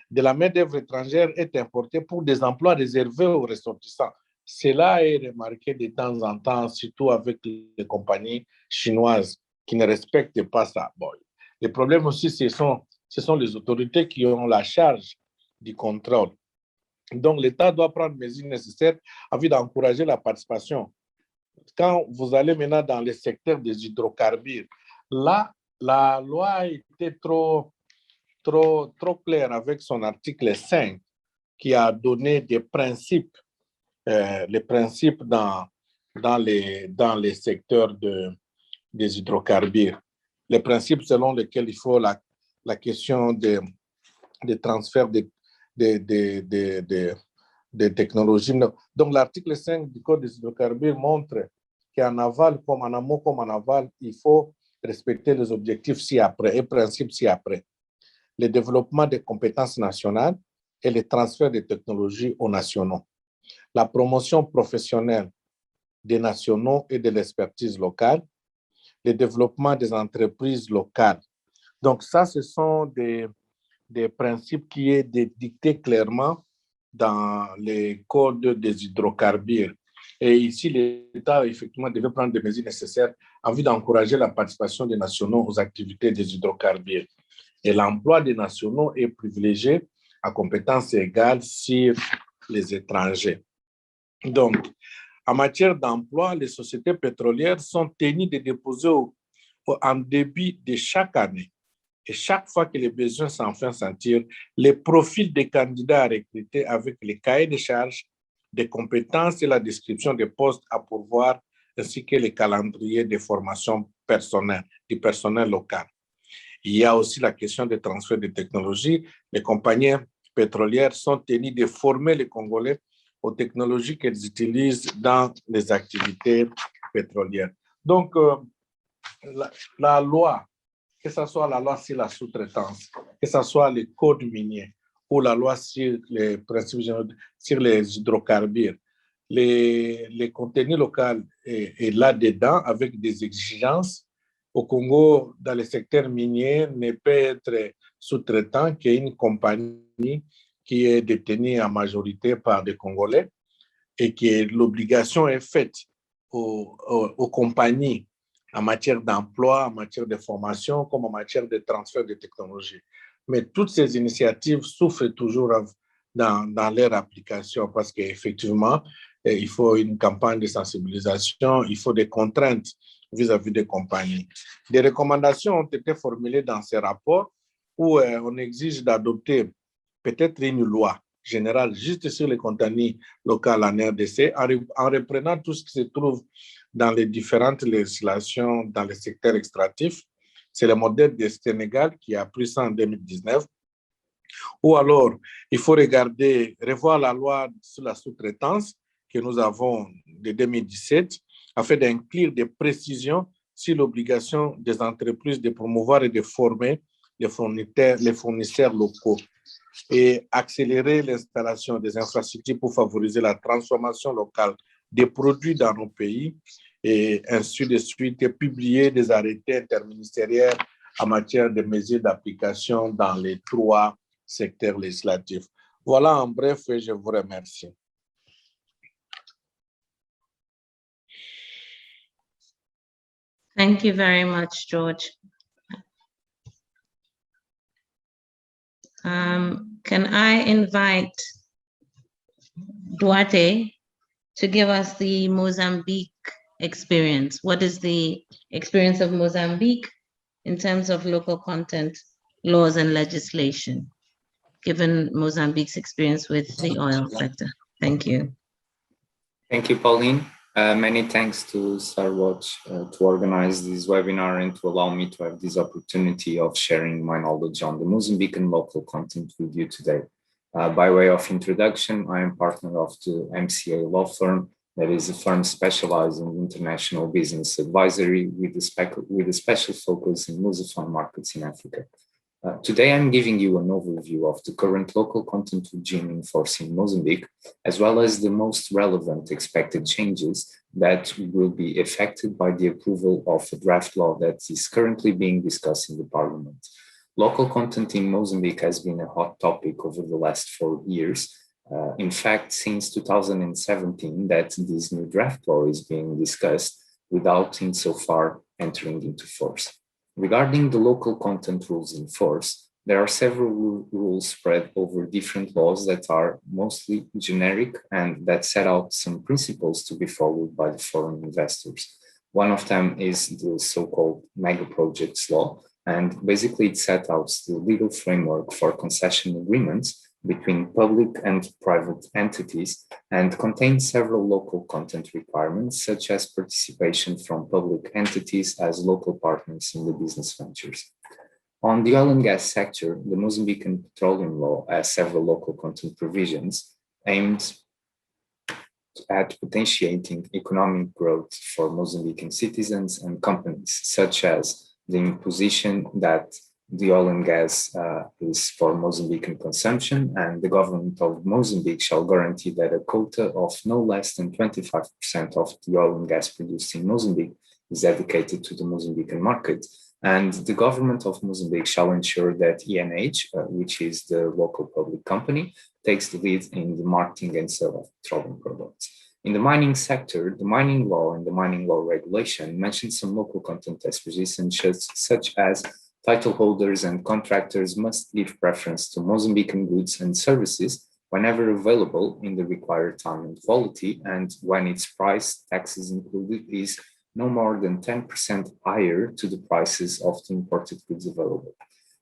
De la main-d'œuvre étrangère est importée pour des emplois réservés aux ressortissants. Cela est remarqué de temps en temps, surtout avec les compagnies chinoises qui ne respectent pas ça. Bon, le problème aussi, ce sont les autorités qui ont la charge du contrôle. Donc, l'État doit prendre les mesures nécessaires afin d'encourager la participation. Quand vous allez maintenant dans le secteur des hydrocarbures, là, la loi a été trop claire avec son article 5 qui a donné des principes, les principes dans les secteurs des hydrocarbures. Les principes selon lesquels il faut la question des transferts de technologies. Donc, l'article 5 du Code des hydrocarbures montre qu'en aval, comme en amont, comme en aval, il faut respecter les objectifs ci-après et principes ci-après. Le développement des compétences nationales et le transfert des technologies aux nationaux. La promotion professionnelle des nationaux et de l'expertise locale. Le développement des entreprises locales. Donc, ça, ce sont des principes qui est dictés clairement dans les codes des hydrocarbures. Et ici, l'État, effectivement, devait prendre des mesures nécessaires en vue d'encourager la participation des nationaux aux activités des hydrocarbures. Et l'emploi des nationaux est privilégié à compétences égales sur les étrangers. Donc, en matière d'emploi, les sociétés pétrolières sont tenues de déposer en début de chaque année et chaque fois que les besoins s'en font sentir, les profils des candidats à recruter avec les cahiers de charges, des compétences et la description des postes à pourvoir, ainsi que les calendriers de formation personnelle, du personnel local. Il y a aussi la question des transferts de technologies. Les compagnies pétrolières sont tenues de former les Congolais aux technologies qu'elles utilisent dans les activités pétrolières. Donc, la loi, que ce soit la loi sur la sous-traitance, que ce soit le code minier ou la loi sur les principes généraux, sur les hydrocarbures, les contenus locaux est là-dedans avec des exigences. Au Congo, dans le secteur minier, ne peut être sous-traitant qu'une compagnie qui est détenue en majorité par des Congolais et que l'obligation est faite aux compagnies en matière d'emploi, en matière de formation, comme en matière de transfert de technologie. Mais toutes ces initiatives souffrent toujours dans leur application parce qu'effectivement, il faut une campagne de sensibilisation, il faut des contraintes vis-à-vis des compagnies. Des recommandations ont été formulées dans ces rapports où on exige d'adopter peut-être une loi générale juste sur les compagnies locales en RDC en reprenant tout ce qui se trouve dans les différentes législations dans le secteur extractif. C'est le modèle du Sénégal qui a pris ça en 2019. Ou alors, il faut revoir la loi sur la sous-traitance que nous avons de 2017 afin d'inclure des précisions sur l'obligation des entreprises de promouvoir et de former les fournisseurs locaux et accélérer l'installation des infrastructures pour favoriser la transformation locale des produits dans nos pays et ainsi de suite, et publier des arrêtés interministériels en matière de mesures d'application dans les 3 secteurs législatifs. Voilà en bref et je vous remercie. Thank you very much, George. Can I invite Duarte to give us the Mozambique experience? What is the experience of Mozambique in terms of local content laws and legislation, given Mozambique's experience with the oil sector? Thank you. Thank you, Pauline. Many thanks to Starwatch to organize this webinar and to allow me to have this opportunity of sharing my knowledge on the Mozambican local content with you today. By way of introduction, I am partner of the MCA law firm, that is a firm specialized in international business advisory with a special focus in Lusophone markets in Africa. Today, I'm giving you an overview of the current local content regime in force in Mozambique, as well as the most relevant expected changes that will be affected by the approval of a draft law that is currently being discussed in the parliament. Local content in Mozambique has been a hot topic over the last 4 years. In fact, since 2017, that this new draft law is being discussed without insofar entering into force. Regarding the local content rules in force, there are several rules spread over different laws that are mostly generic and that set out some principles to be followed by the foreign investors. One of them is the so-called mega projects law, and basically it sets out the legal framework for concession agreements between public and private entities and contains several local content requirements, such as participation from public entities as local partners in the business ventures. On the oil and gas sector, the Mozambican petroleum law has several local content provisions aimed at potentiating economic growth for Mozambican citizens and companies, such as the imposition that the oil and gas is for Mozambican consumption, and the government of Mozambique shall guarantee that a quota of no less than 25% of the oil and gas produced in Mozambique is dedicated to the Mozambican market. And the government of Mozambique shall ensure that ENH, which is the local public company, takes the lead in the marketing and sale of petroleum products. In the mining sector, the mining law and the mining law regulation mention some local content dispositions such as title holders and contractors must give preference to Mozambican goods and services whenever available in the required time and quality, and when its price, taxes included, is no more than 10% higher to the prices of the imported goods available.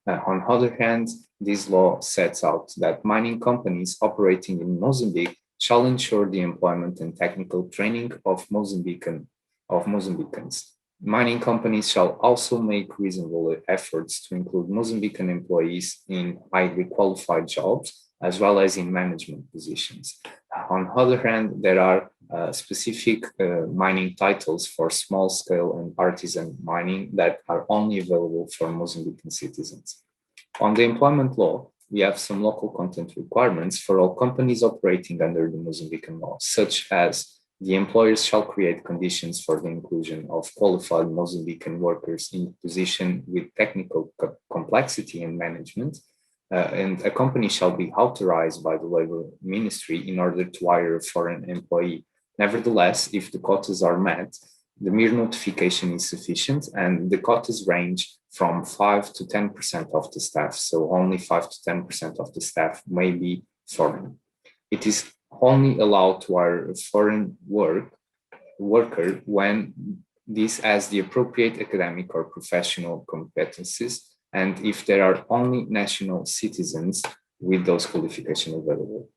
On the other hand, this law sets out that mining companies operating in Mozambique shall ensure the employment and technical training of Mozambicans. Mining companies shall also make reasonable efforts to include Mozambican employees in highly qualified jobs, as well as in management positions. On the other hand, there are specific mining titles for small-scale and artisan mining that are only available for Mozambican citizens. On the employment law, we have some local content requirements for all companies operating under the Mozambican law, such as the employers shall create conditions for the inclusion of qualified Mozambican workers in position with technical complexity and management, and a company shall be authorized by the Labor Ministry in order to hire a foreign employee. Nevertheless, if the quotas are met, the mere notification is sufficient, and the quotas range from 5 to 10% of the staff, so only 5 to 10% of the staff may be foreign. It is only allowed to hire a foreign worker when this has the appropriate academic or professional competencies, and if there are only national citizens with those qualifications available.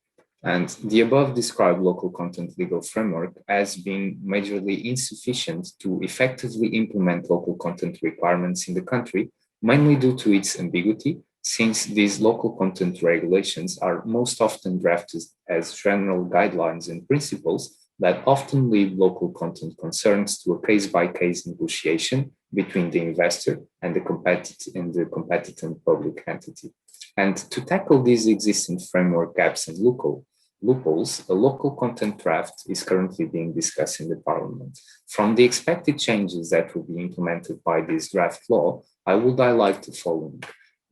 And the above described local content legal framework has been majorly insufficient to effectively implement local content requirements in the country, mainly due to its ambiguity, since these local content regulations are most often drafted as general guidelines and principles that often leave local content concerns to a case-by-case negotiation between the investor and the competent public entity. And to tackle these existing framework gaps and loopholes, a local content draft is currently being discussed in the Parliament. From the expected changes that will be implemented by this draft law, I would highlight the following.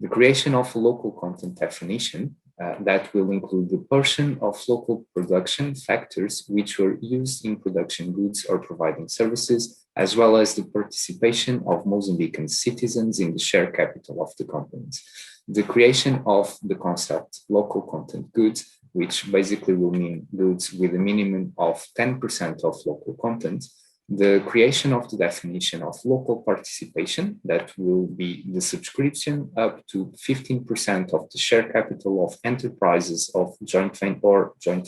The creation of a local content definition that will include the portion of local production factors which were used in production goods or providing services, as well as the participation of Mozambican citizens in the share capital of the companies. The creation of the concept local content goods, which basically will mean goods with a minimum of 10% of local content, the creation of the definition of local participation, that will be the subscription up to 15% of the share capital of enterprises of joint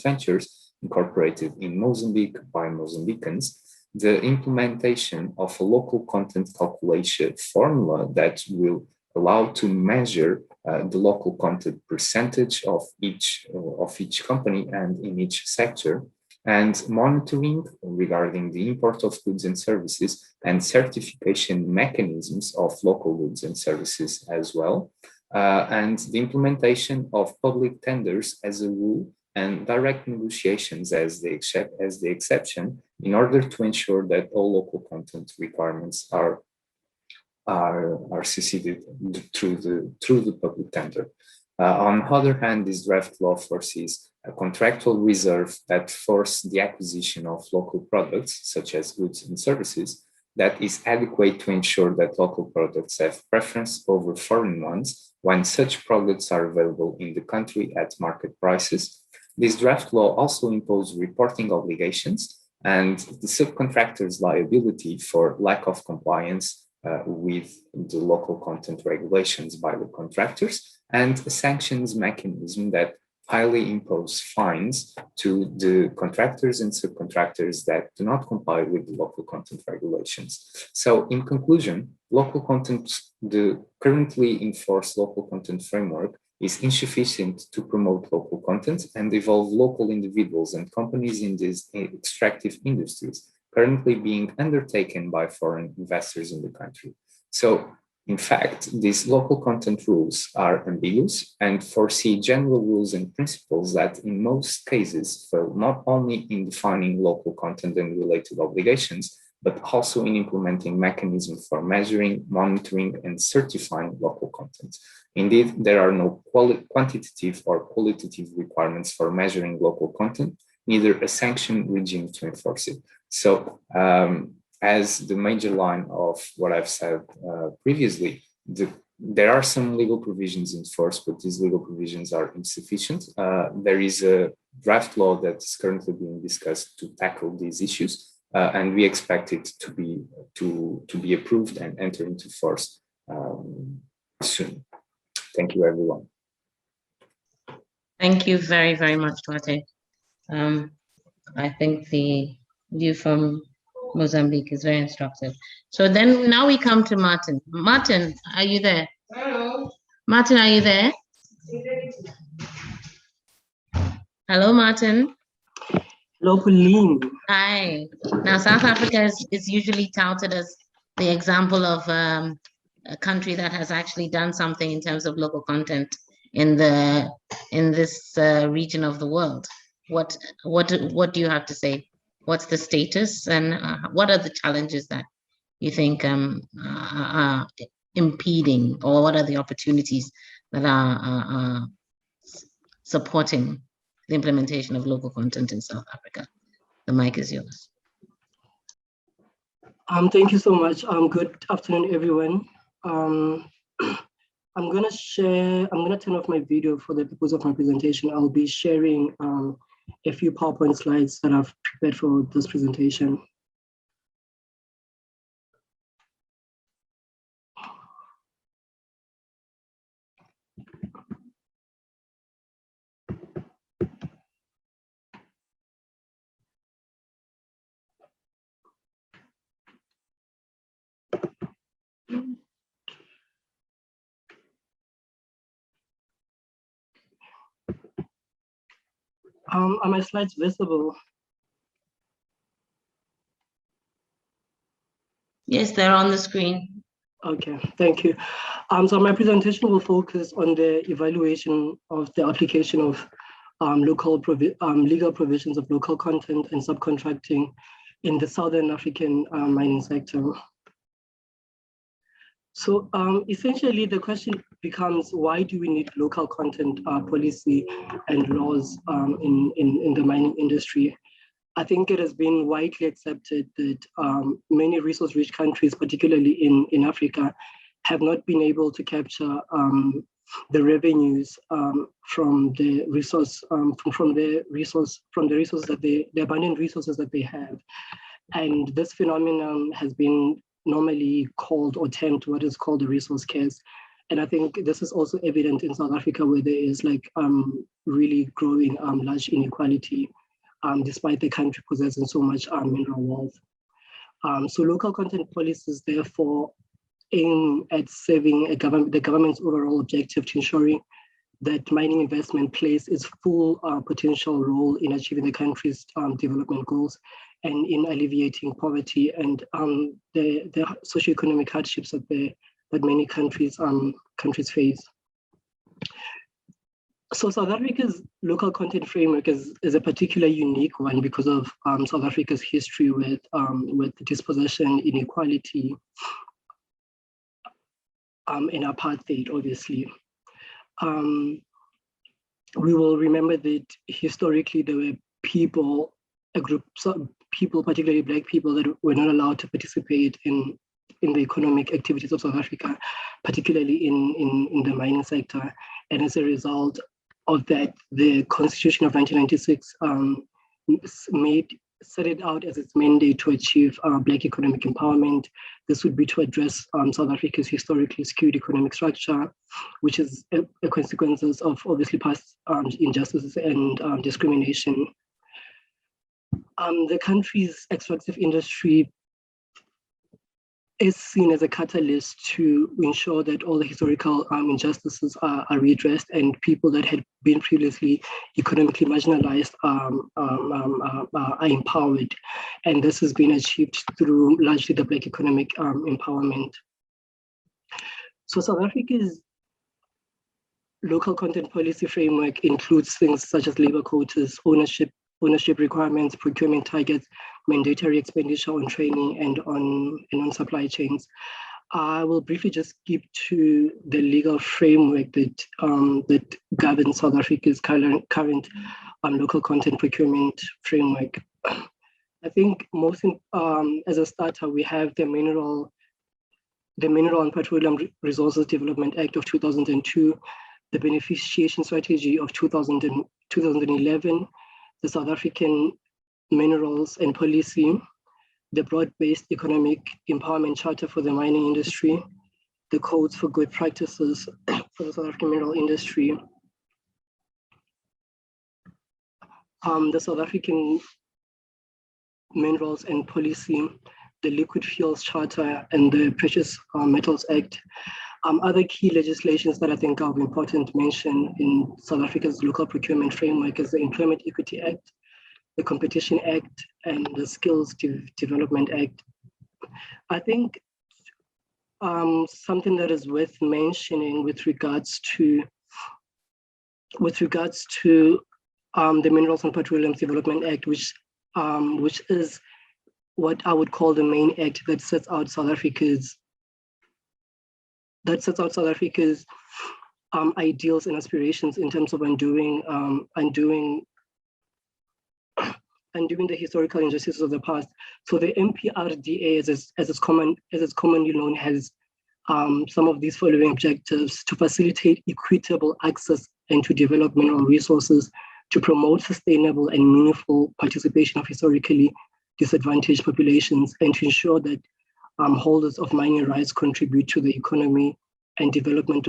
ventures incorporated in Mozambique by Mozambicans, the implementation of a local content calculation formula that will allow to measure the local content percentage of each company and in each sector, and monitoring regarding the import of goods and services and certification mechanisms of local goods and services as well, and the implementation of public tenders as a rule and direct negotiations as the exception, in order to ensure that all local content requirements are succeeded through the public tender. On the other hand, this draft law foresees a contractual reserve that forces the acquisition of local products, such as goods and services, that is adequate to ensure that local products have preference over foreign ones when such products are available in the country at market prices. This draft law also imposes reporting obligations and the subcontractor's liability for lack of compliance with the local content regulations by the contractors, and a sanctions mechanism that highly impose fines to the contractors and subcontractors that do not comply with the local content regulations. So in conclusion, the currently enforced local content framework is insufficient to promote local content and involve local individuals and companies in these extractive industries currently being undertaken by foreign investors in the country. So, in fact, these local content rules are ambiguous and foresee general rules and principles that in most cases fail not only in defining local content and related obligations, but also in implementing mechanisms for measuring, monitoring, and certifying local content. Indeed, there are no quantitative or qualitative requirements for measuring local content, neither a sanction regime to enforce it. So, as the major line of what I've said previously, there are some legal provisions in force, but these legal provisions are insufficient. There is a draft law that is currently being discussed to tackle these issues, and we expect it to be approved and enter into force soon. Thank you, everyone. Thank you very, very much, Duarte. I think the view from Mozambique is very instructive. So then now we come to Martin. Martin, are you there? Hello. Martin, are you there? Hello, Martin. Hello, Pauline. Hi. Now, South Africa is usually touted as the example of a country that has actually done something in terms of local content in this region of the world. What do you have to say? What's the status, and what are the challenges that you think are impeding, or what are the opportunities that are supporting the implementation of local content in South Africa? The mic is yours. Thank you so much. Good afternoon, everyone. I'm gonna turn off my video for the purpose of my presentation. I'll be sharing a few PowerPoint slides that I've prepared for this presentation. Are my slides visible? Yes, they're on the screen. Okay, thank you. So my presentation will focus on the evaluation of the application of legal provisions of local content and subcontracting in the Southern African mining sector. So essentially, the question becomes, why do we need local content policy and laws in the mining industry? I think it has been widely accepted that many resource-rich countries, particularly in Africa, have not been able to capture the revenues from the resources that the abundant resources that they have, and this phenomenon has been normally called or termed what is called a resource curse. And I think this is also evident in South Africa, where there is like really growing large inequality, despite the country possessing so much mineral wealth. So local content policies therefore aim at serving the government's overall objective to ensuring that mining investment plays its full potential role in achieving the country's development goals and in alleviating poverty and the socioeconomic hardships that many countries face. So South Africa's local content framework is a particularly unique one because of South Africa's history with dispossession, inequality, and apartheid, obviously. We will remember that historically there were people, particularly Black people, that were not allowed to participate in the economic activities of South Africa, particularly in the mining sector. And as a result of that, the Constitution of 1996 set it out as its mandate to achieve Black economic empowerment. This would be to address South Africa's historically skewed economic structure, which is a consequence of obviously past injustices and discrimination. The country's extractive industry is seen as a catalyst to ensure that all the historical injustices are redressed and people that had been previously economically marginalized are empowered. And this has been achieved through largely the Black economic empowerment. So South Africa's local content policy framework includes things such as labor quotas, ownership requirements, procurement targets, mandatory expenditure on training and on supply chains. I will briefly just skip to the legal framework that governs South Africa's current local content procurement framework. I think most as a starter, we have the Mineral and Petroleum Resources Development Act of 2002, the Beneficiation Strategy of 2011, the South African Minerals and Policy, the Broad-Based Economic Empowerment Charter for the mining industry, the Codes for Good Practices for the South African mineral industry, the South African Minerals and Policy, the Liquid Fuels Charter, and the Precious Metals Act. Other key legislations that I think are of important to mention in South Africa's local procurement framework is the Employment Equity Act, the Competition Act, and the Skills Development Act. I think something that is worth mentioning with regards to the Minerals and Petroleum Development Act, which is what I would call the main act that sets out South Africa's ideals and aspirations in terms of undoing the historical injustices of the past. So the MPRDA, as it's commonly known, has some of these following objectives: to facilitate equitable access and to develop mineral resources, to promote sustainable and meaningful participation of historically disadvantaged populations, and to ensure that holders of mining rights contribute to the economy and development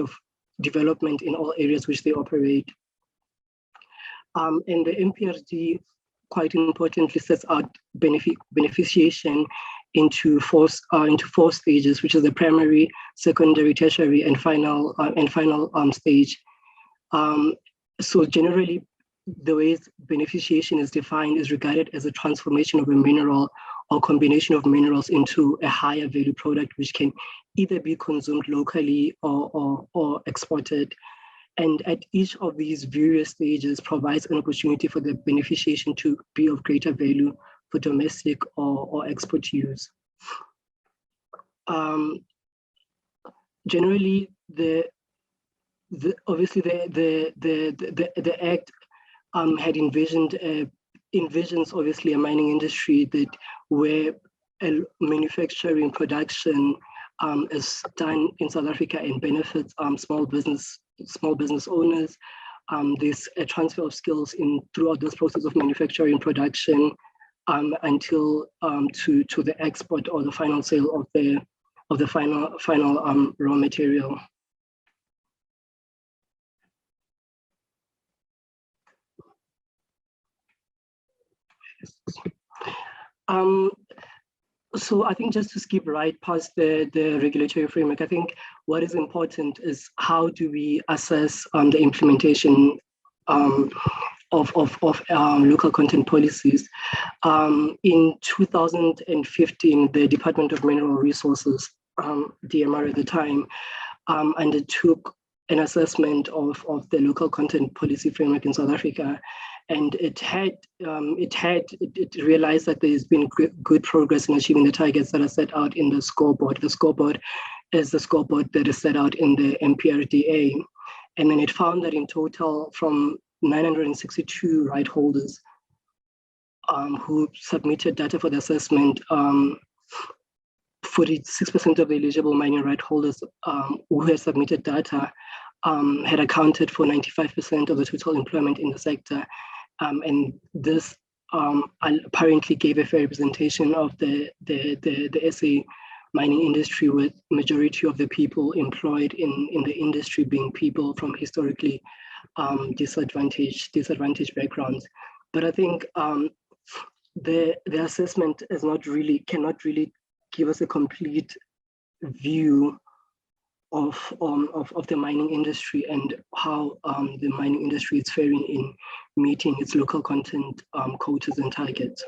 in all areas which they operate. And the MPRD, quite importantly, sets out beneficiation into four stages, which is the primary, secondary, tertiary, and final stage. So generally, the way beneficiation is defined is regarded as a transformation of a mineral or combination of minerals into a higher value product, which can either be consumed locally or exported. And at each of these various stages provides an opportunity for the beneficiation to be of greater value for domestic or export use. Generally, the Act had envisioned envisions obviously a mining industry that where manufacturing production is done in South Africa and benefits small business owners. There's a transfer of skills throughout this process of manufacturing production until to the export or the final sale of the final raw material. So I think just to skip right past the regulatory framework, I think what is important is how do we assess the implementation of local content policies. In 2015, the Department of Mineral Resources, DMR at the time, undertook an assessment of the local content policy framework in South Africa. And it realized that there's been good progress in achieving the targets that are set out in the scoreboard. The scoreboard is the scoreboard that is set out in the MPRDA. And then it found that in total, from 962 right holders who submitted data for the assessment, 46% of the eligible mining right holders who had submitted data had accounted for 95% of the total employment in the sector. And this apparently gave a fair representation of the SA mining industry, with majority of the people employed in the industry being people from historically disadvantaged backgrounds. But I think the assessment cannot really give us a complete view of the mining industry and how the mining industry is faring in meeting its local content quotas and targets.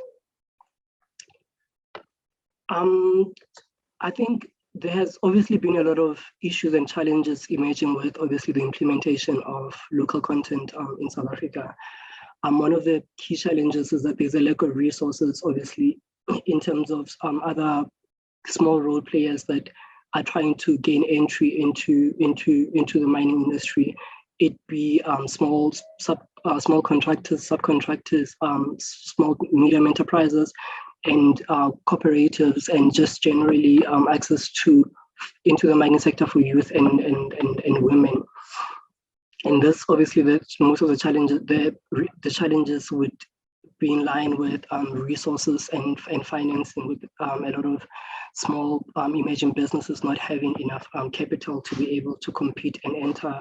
I think there has obviously been a lot of issues and challenges emerging with obviously the implementation of local content in South Africa. One of the key challenges is that there's a lack of resources, obviously, in terms of other small role players that are trying to gain entry into the mining industry. It be small contractors, subcontractors, small medium enterprises, and cooperatives, and just generally access into the mining sector for youth and women. And this obviously most of the challenges the challenges would be in line with resources and financing, with a lot of small emerging businesses not having enough capital to be able to compete and enter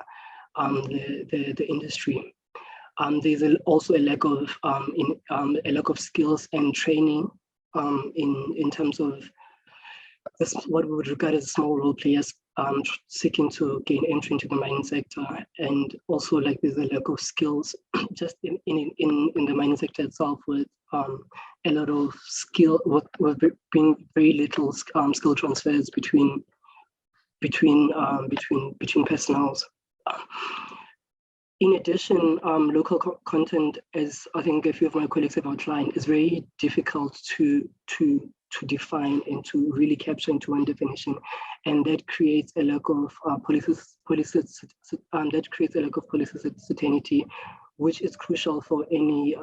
the industry. There's also a lack of skills and training in terms of what we would regard as small role players seeking to gain entry into the mining sector, and also like there's a lack of skills just in the mining sector itself, with a lot of skill, with being very little skill transfers between personnel. In addition, local content, as I think a few of my colleagues have outlined, is very difficult to define and to really capture into one definition, and that creates a lack of policy certainty, which is crucial for any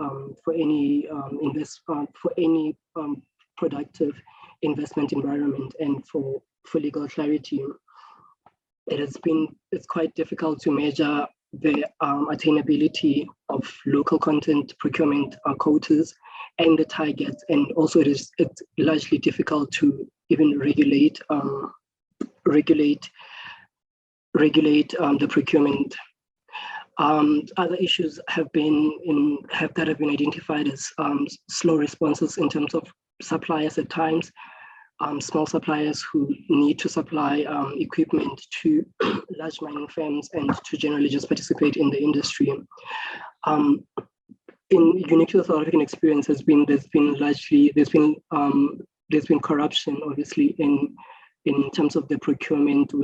productive investment environment and for legal clarity. It's quite difficult to measure the attainability of local content procurement quotas and the targets, and also it's largely difficult to even regulate the procurement. Other issues that have been identified as slow responses in terms of suppliers at times. Small suppliers who need to supply equipment to large mining firms and to generally just participate in the industry. Unique to the South African experience there's been corruption, obviously, in terms of the procurement,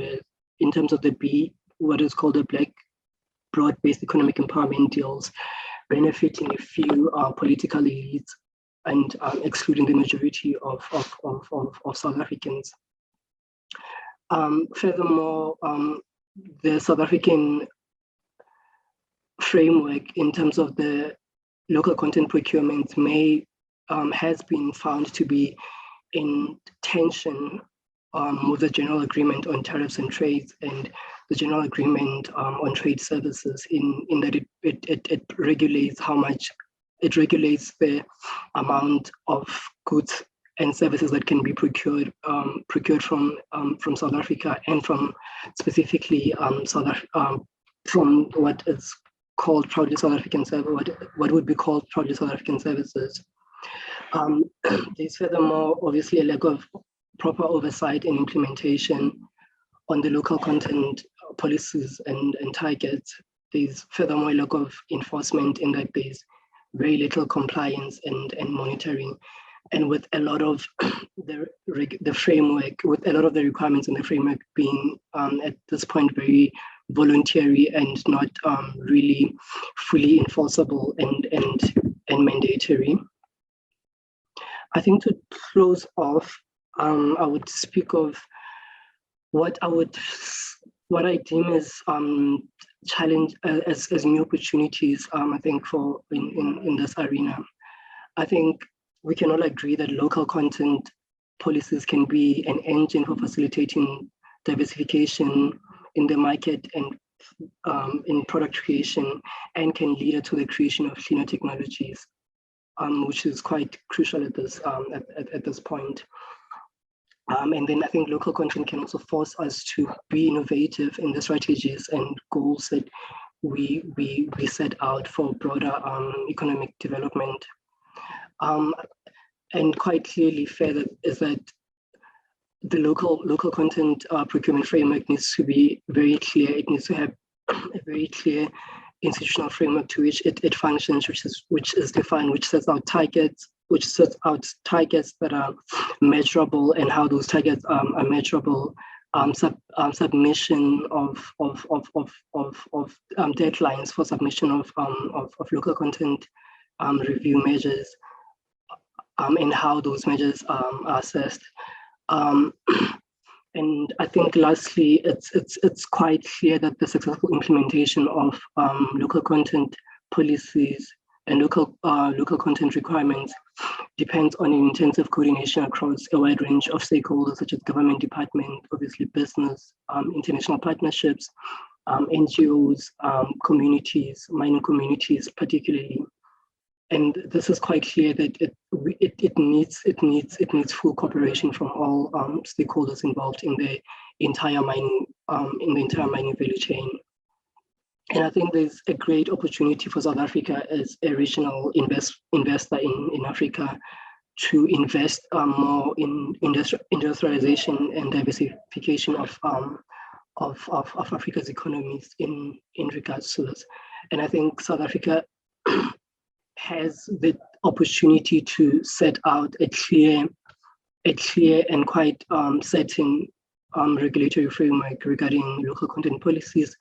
in terms of what is called the black broad-based economic empowerment deals, benefiting a few political elites and excluding the majority of South Africans. Furthermore, the South African framework in terms of the local content procurement has been found to be in tension with the general agreement on tariffs and trades and the general agreement on trade services in that it regulates it regulates the amount of goods and services that can be procured from South Africa and from specifically from what is called proudly South African service, what would be called proudly South African services. There's furthermore obviously a lack of proper oversight and implementation on the local content policies and targets. There's furthermore a lack of enforcement in that there's very little compliance and monitoring. And with a lot of the framework, with a lot of the requirements in the framework being at this point very voluntary and not really fully enforceable and mandatory. I think to close off, I would speak of what I deem as challenge as new opportunities. I think for in this arena, I think we can all agree that local content policies can be an engine for facilitating diversification in the market and in product creation, and can lead to the creation of cleaner technologies, which is quite crucial at this point. And then I think local content can also force us to be innovative in the strategies and goals that we set out for broader economic development. And quite clearly further is that the local content procurement framework needs to be very clear. It needs to have a very clear institutional framework to which it functions, which is defined, which sets out targets that are measurable, and how those targets are measurable. Submission of deadlines for submission of local content review measures, and how those measures are assessed. And I think lastly, it's quite clear that the successful implementation of local content policies and local content requirements depends on intensive coordination across a wide range of stakeholders, such as government department, obviously business, international partnerships, NGOs, communities, mining communities particularly. And this is quite clear that it needs full cooperation from all stakeholders involved in the entire mining value chain. And I think there's a great opportunity for South Africa as a regional investor in Africa to invest more in industrialization and diversification of Africa's economies in regards to this. And I think South Africa has the opportunity to set out a clear and quite certain regulatory framework regarding local content policies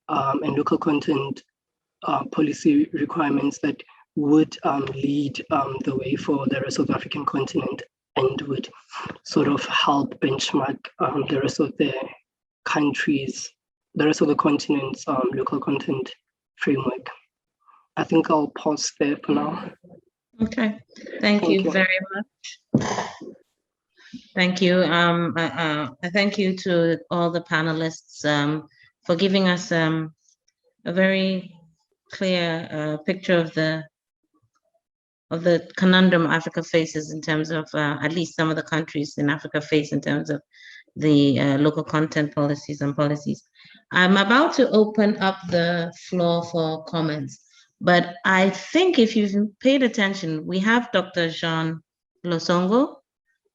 and local content policy requirements that would lead the way for the rest of the African continent, and would sort of help benchmark the rest of the countries, the rest of the continent's local content framework. I think I'll pause there for now. Okay, thank you very much. Thank you. Thank you to all the panelists for giving us a very clear picture of the conundrum Africa faces in terms of at least some of the countries in Africa face in terms of the local content policies and policies. I'm about to open up the floor for comments. But I think if you've paid attention, we have Dr. Jean Losongo,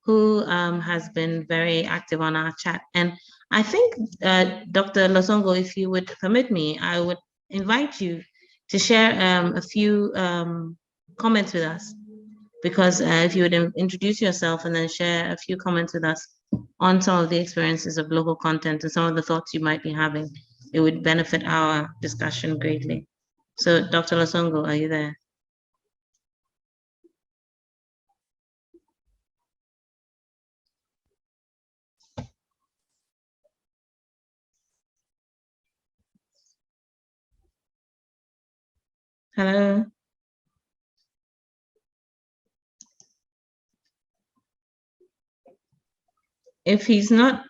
who has been very active on our chat. And I think, Dr. Losongo, if you would permit me, I would invite you to share a few comments with us, because if you would introduce yourself and then share a few comments with us on some of the experiences of local content and some of the thoughts you might be having, it would benefit our discussion greatly. So, Dr. Losongo, are you there? Hello? If he's not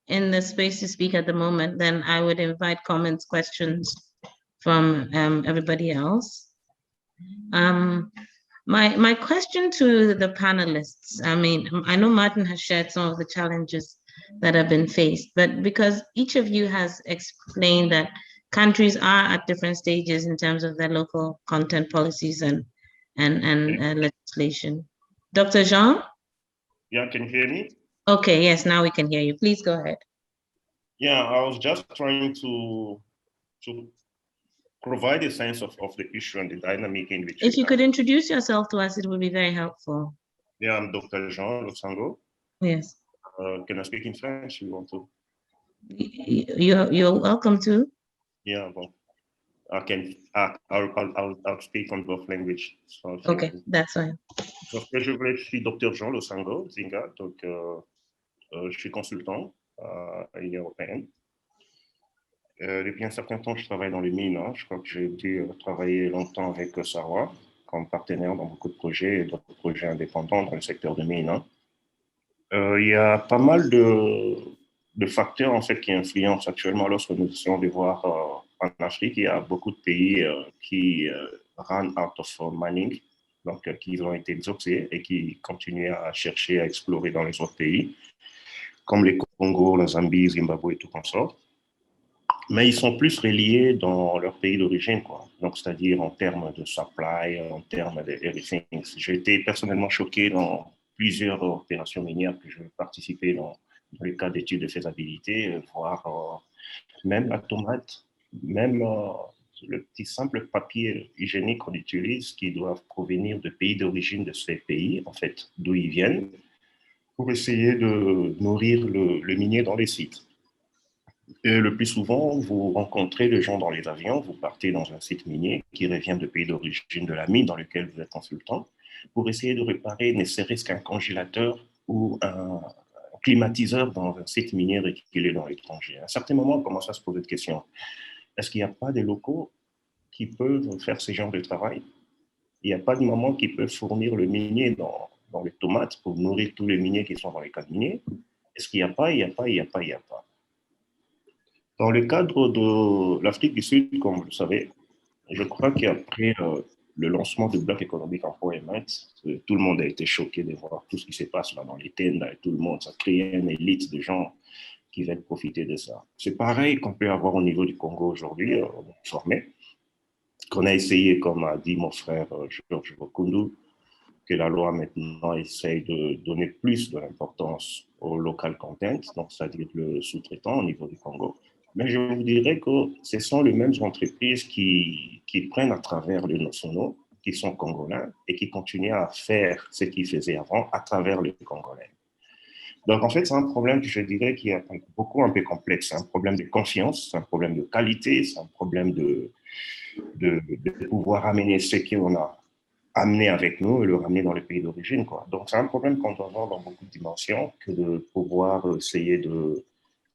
in the space to speak at the moment, then I would invite comments, questions from everybody else. My question to the panelists, I mean, I know Martin has shared some of the challenges that have been faced, but because each of you has explained that countries are at different stages in terms of their local content policies and legislation. Dr. Jean? Yeah, can you hear me? Okay, yes, now we can hear you. Please go ahead. Yeah, I was just trying to provide a sense of the issue and the dynamic in which. If you could introduce yourself to us, it would be very helpful. Yeah, I'm Dr. Jean Losango. Yes. Can I speak in French if you want to? You're welcome to. Yeah, bon. I'll speak on both languages. So, okay, that's fine. Donc, je suis Dr. Jean Losango, Zinga, donc je suis consultant à l'Union européenne. Depuis un certain temps, je travaille dans les mines. Hein. Je crois que j'ai dû travailler longtemps avec Sarwa comme partenaire dans beaucoup de projets et d'autres projets indépendants dans le secteur des mines. Hein. Il y a pas mal de facteurs en fait qui influencent actuellement lorsque nous essayons de voir en Afrique. Il y a beaucoup de pays qui run out of mining, donc qui ont été exaucés et qui continuent à chercher à explorer dans les autres pays, comme les Congo, la Zambie, Zimbabwe et tout comme ça. Mais ils sont plus reliés dans leur pays d'origine, quoi. Donc, c'est-à-dire en termes de supply, en termes de everything. J'ai été personnellement choqué dans plusieurs opérations minières que je participais dans le cadre d'études de faisabilité, voir même la tomate, même le petit simple papier hygiénique qu'on utilise, qui doivent provenir de pays d'origine de ces pays, en fait, d'où ils viennent, pour essayer de nourrir le minier dans les sites. Et le plus souvent, vous rencontrez des gens dans les avions, vous partez dans un site minier qui revient du pays d'origine de la mine dans lequel vous êtes consultant, pour essayer de réparer ne serait-ce qu'un congélateur ou un climatiseur dans un site minier reculé dans l'étranger. À un certain moment, on commence à se poser des questions. Est-ce qu'il n'y a pas des locaux qui peuvent faire ce genre de travail? Il n'y a pas de moment qui peut fournir le minier dans les tomates pour nourrir tous les miniers qui sont dans les cas miniers? Est-ce qu'il n'y a pas? Il n'y a pas, il n'y a pas, il n'y a pas. Dans le cadre de l'Afrique du Sud, comme vous le savez, je crois qu'après le lancement du bloc économique empowerment, tout le monde a été choqué de voir tout ce qui se passe là dans les tendes, tout le monde, ça crée une élite de gens qui veulent profiter de ça. C'est pareil qu'on peut avoir au niveau du Congo aujourd'hui, formé, qu'on a essayé, comme a dit mon frère Georges Bokundu, que la loi maintenant essaye de donner plus de l'importance au local content, donc c'est-à-dire le sous-traitant au niveau du Congo. Mais je vous dirais que ce sont les mêmes entreprises qui prennent à travers les nationaux, qui sont congolais, et qui continuent à faire ce qu'ils faisaient avant à travers les Congolais. Donc, en fait, c'est un problème que je dirais qui est un peu complexe. C'est un problème de confiance, c'est un problème de qualité, c'est un problème de pouvoir amener ce qu'on a amené avec nous et le ramener dans les pays d'origine, quoi. Donc, c'est un problème qu'on doit voir dans beaucoup de dimensions que de pouvoir essayer de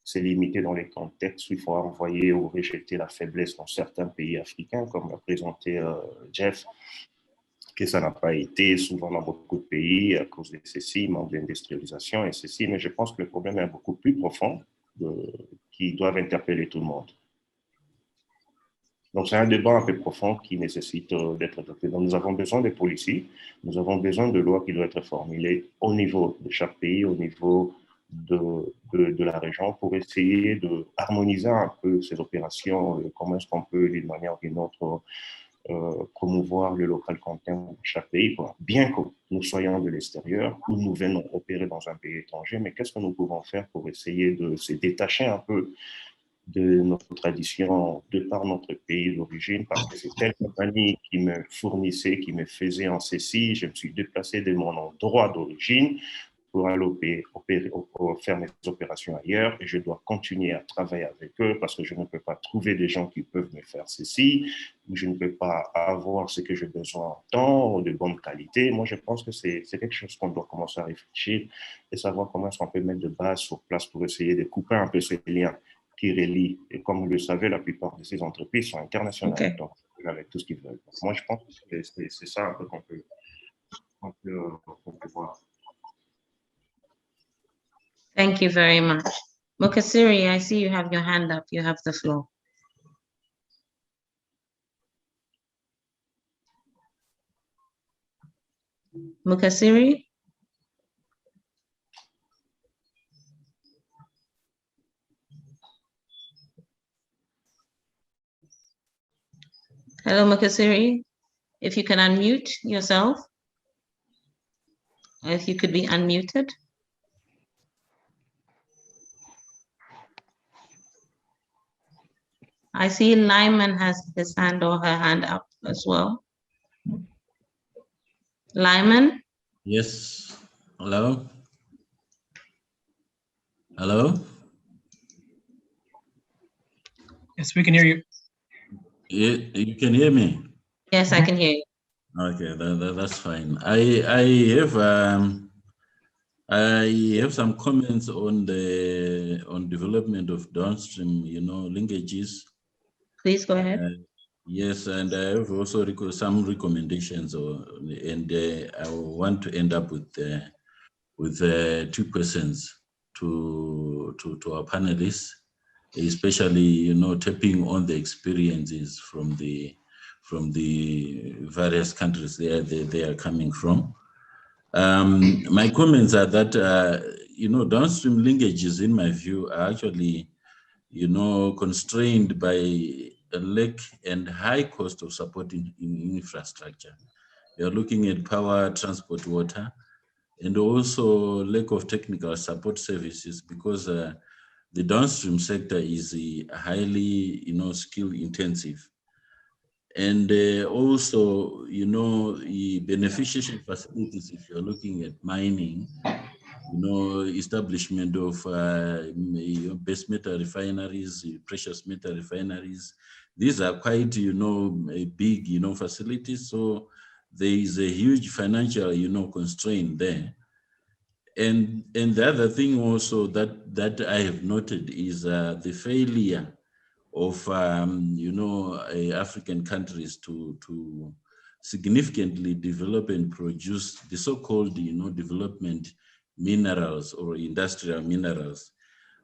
se limiter dans les contextes où il faut envoyer ou rejeter la faiblesse dans certains pays africains, comme l'a présenté Jeff, que ça n'a pas été souvent dans beaucoup de pays à cause de ceci, manque d'industrialisation et ceci, mais je pense que le problème est beaucoup plus profond qui doit interpeller tout le monde. Donc, c'est un débat un peu profond qui nécessite d'être adopté. Donc, nous avons besoin de policiers, nous avons besoin de lois qui doivent être formulées au niveau de chaque pays, au niveau de la région, pour essayer de harmoniser un peu ces opérations, comment est-ce qu'on peut, d'une manière ou d'une autre, promouvoir le local content de chaque pays, quoi. Bien que nous soyons de l'extérieur ou nous venons opérer dans un pays étranger, mais qu'est-ce que nous pouvons faire pour essayer de se détacher un peu de notre tradition de par notre pays d'origine, parce que c'est telle compagnie qui me fournissait, qui me faisait en ceci, je me suis déplacé de mon endroit d'origine pour aller faire mes opérations ailleurs, et je dois continuer à travailler avec eux parce que je ne peux pas trouver des gens qui peuvent me faire ceci, ou je ne peux pas avoir ce que j'ai besoin en temps ou de bonne qualité. Moi, je pense que c'est quelque chose qu'on doit commencer à réfléchir et savoir comment est-ce qu'on peut mettre de base sur place pour essayer de couper un peu ces liens qui relient. Et comme vous le savez, la plupart de ces entreprises sont internationales, okay. Donc avec tout ce qu'ils veulent. Donc, moi, je pense que c'est ça un peu qu'on peut voir. Thank you very much. Mukasiri, I see you have your hand up. You have the floor. Mukasiri? Hello, Mukasiri. If you can unmute yourself, or if you could be unmuted. I see Lyman has his hand or her hand up as well. Lyman? Yes. Hello? Hello? Yes, we can hear you. You can hear me? Yes, I can hear you. Okay, that's fine. I have some comments on development of downstream, linkages. Please go ahead. Yes, and I have also some recommendations, and I want to end up with 2 questions to our panelists, especially tapping on the experiences from the various countries they are coming from. My comments are that downstream linkages, in my view, are actually constrained by a lack and high cost of supporting infrastructure. We are looking at power, transport, water, and also lack of technical support services, because the downstream sector is highly, skill intensive. And also, beneficiation facilities, if you're looking at mining, establishment of base metal refineries, precious metal refineries. These are quite, big, facilities. So there is a huge financial, constraint there. And the other thing also that I have noted is the failure of, African countries to significantly develop and produce the so-called, development minerals or industrial minerals,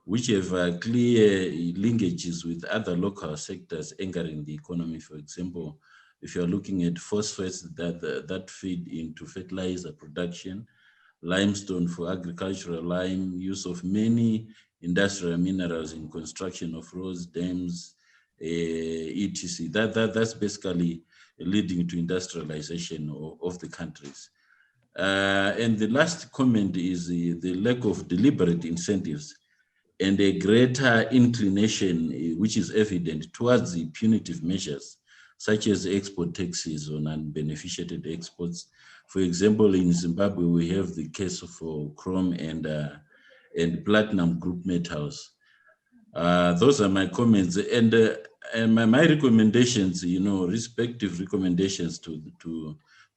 which have clear linkages with other local sectors anchoring the economy. For example, if you're looking at phosphates that feed into fertilizer production, limestone for agricultural lime, use of many industrial minerals in construction of roads, dams, etc. That's basically leading to industrialization of the countries. And the last comment is the lack of deliberate incentives and a greater inclination, which is evident, towards the punitive measures, such as export taxes on unbeneficiated exports. For example, in Zimbabwe, we have the case for chrome and platinum group metals. Those are my comments, and my recommendations, respective recommendations to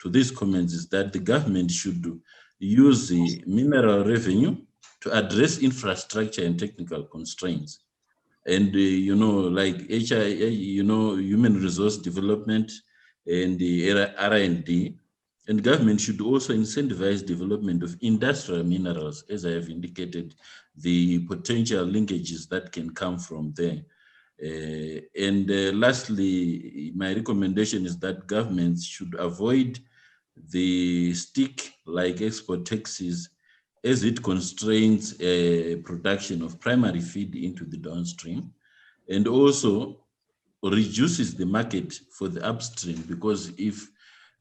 these comments is that the government should use the mineral revenue to address infrastructure and technical constraints. And, like human resource development and the R&D, and government should also incentivize development of industrial minerals, as I have indicated, the potential linkages that can come from there. Lastly, my recommendation is that governments should avoid the stick-like export taxes, as it constrains production of primary feed into the downstream, and also reduces the market for the upstream, because if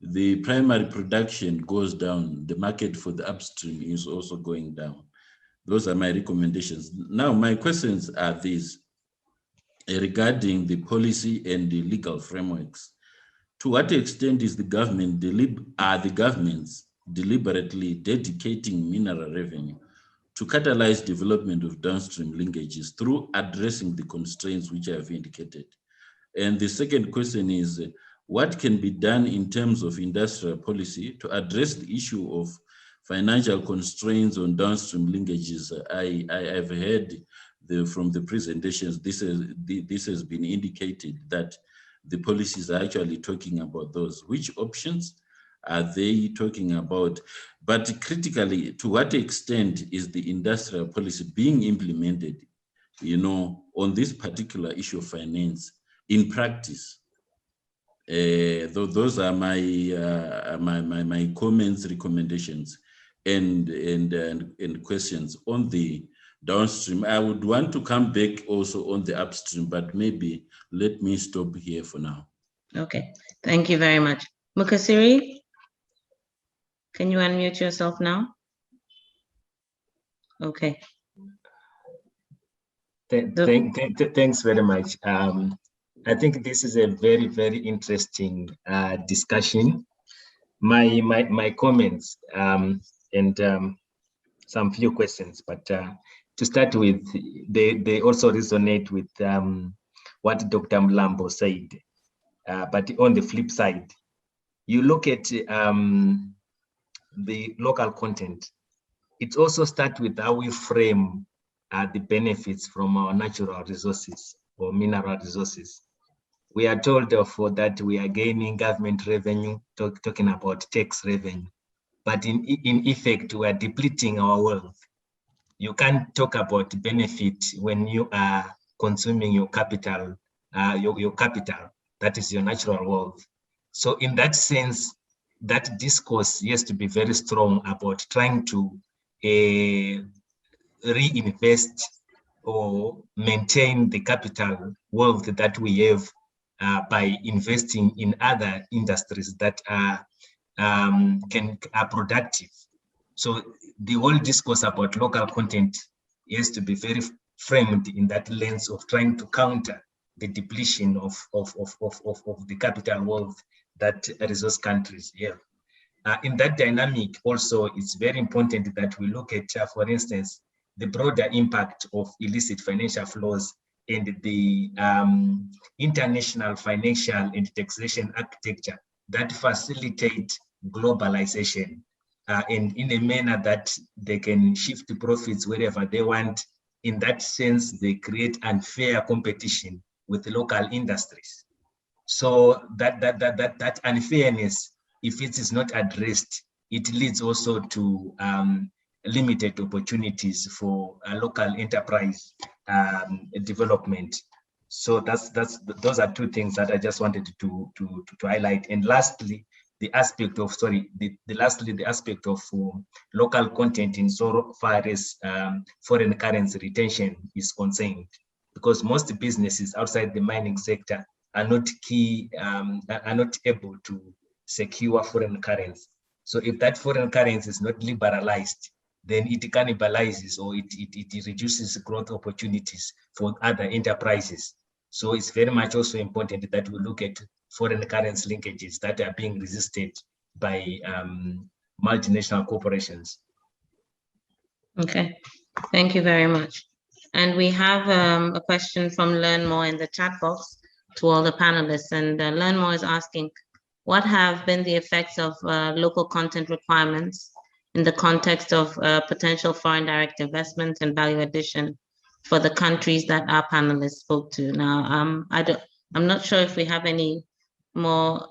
the primary production goes down, the market for the upstream is also going down. Those are my recommendations. Now, my questions are these regarding the policy and the legal frameworks. To what extent is the government are the governments deliberately dedicating mineral revenue to catalyze development of downstream linkages through addressing the constraints which I have indicated? And the second question is, what can be done in terms of industrial policy to address the issue of financial constraints on downstream linkages? I've heard from the presentations, this has been indicated that the policies are actually talking about those. Which options are they talking about? But critically, to what extent is the industrial policy being implemented, on this particular issue of finance in practice? Those are my comments, recommendations, and questions on the downstream. I would want to come back also on the upstream, but maybe let me stop here for now. Okay, thank you very much. Mukasiri, can you unmute yourself now? Okay. Thanks very much. I think this is a very, very interesting discussion. My comments and some few questions, but to start with, they also resonate with what Dr. Mlambo said. But on the flip side, you look at the local content. It also starts with how we frame the benefits from our natural resources or mineral resources. We are told, therefore, that we are gaining government revenue, talking about tax revenue, but in effect, we are depleting our wealth. You can't talk about benefit when you are consuming your capital, your capital, that is your natural wealth. So in that sense, that discourse has to be very strong about trying to reinvest or maintain the capital wealth that we have by investing in other industries that are productive. So the whole discourse about local content has to be very framed in that lens of trying to counter the depletion of the capital wealth that resource countries have. In that dynamic, also, it's very important that we look at, for instance, the broader impact of illicit financial flows and the international financial and taxation architecture that facilitate globalization and in a manner that they can shift profits wherever they want. In that sense, they create unfair competition with local industries. So that unfairness, if it is not addressed, it leads also to limited opportunities for local enterprise development. So those are two things that I just wanted to highlight. And lastly, the aspect of the aspect of local content in so far as foreign currency retention is concerned, because most businesses outside the mining sector are not able to secure foreign currency. So if that foreign currency is not liberalized, then it cannibalizes or it reduces growth opportunities for other enterprises. So it's very much also important that we look at foreign currency linkages that are being resisted by multinational corporations. Okay, thank you very much. And we have a question from Learn More in the chat box to all the panelists. And Learn More is asking, what have been the effects of local content requirements in the context of potential foreign direct investment and value addition for the countries that our panelists spoke to? Now, I'm not sure if we have any more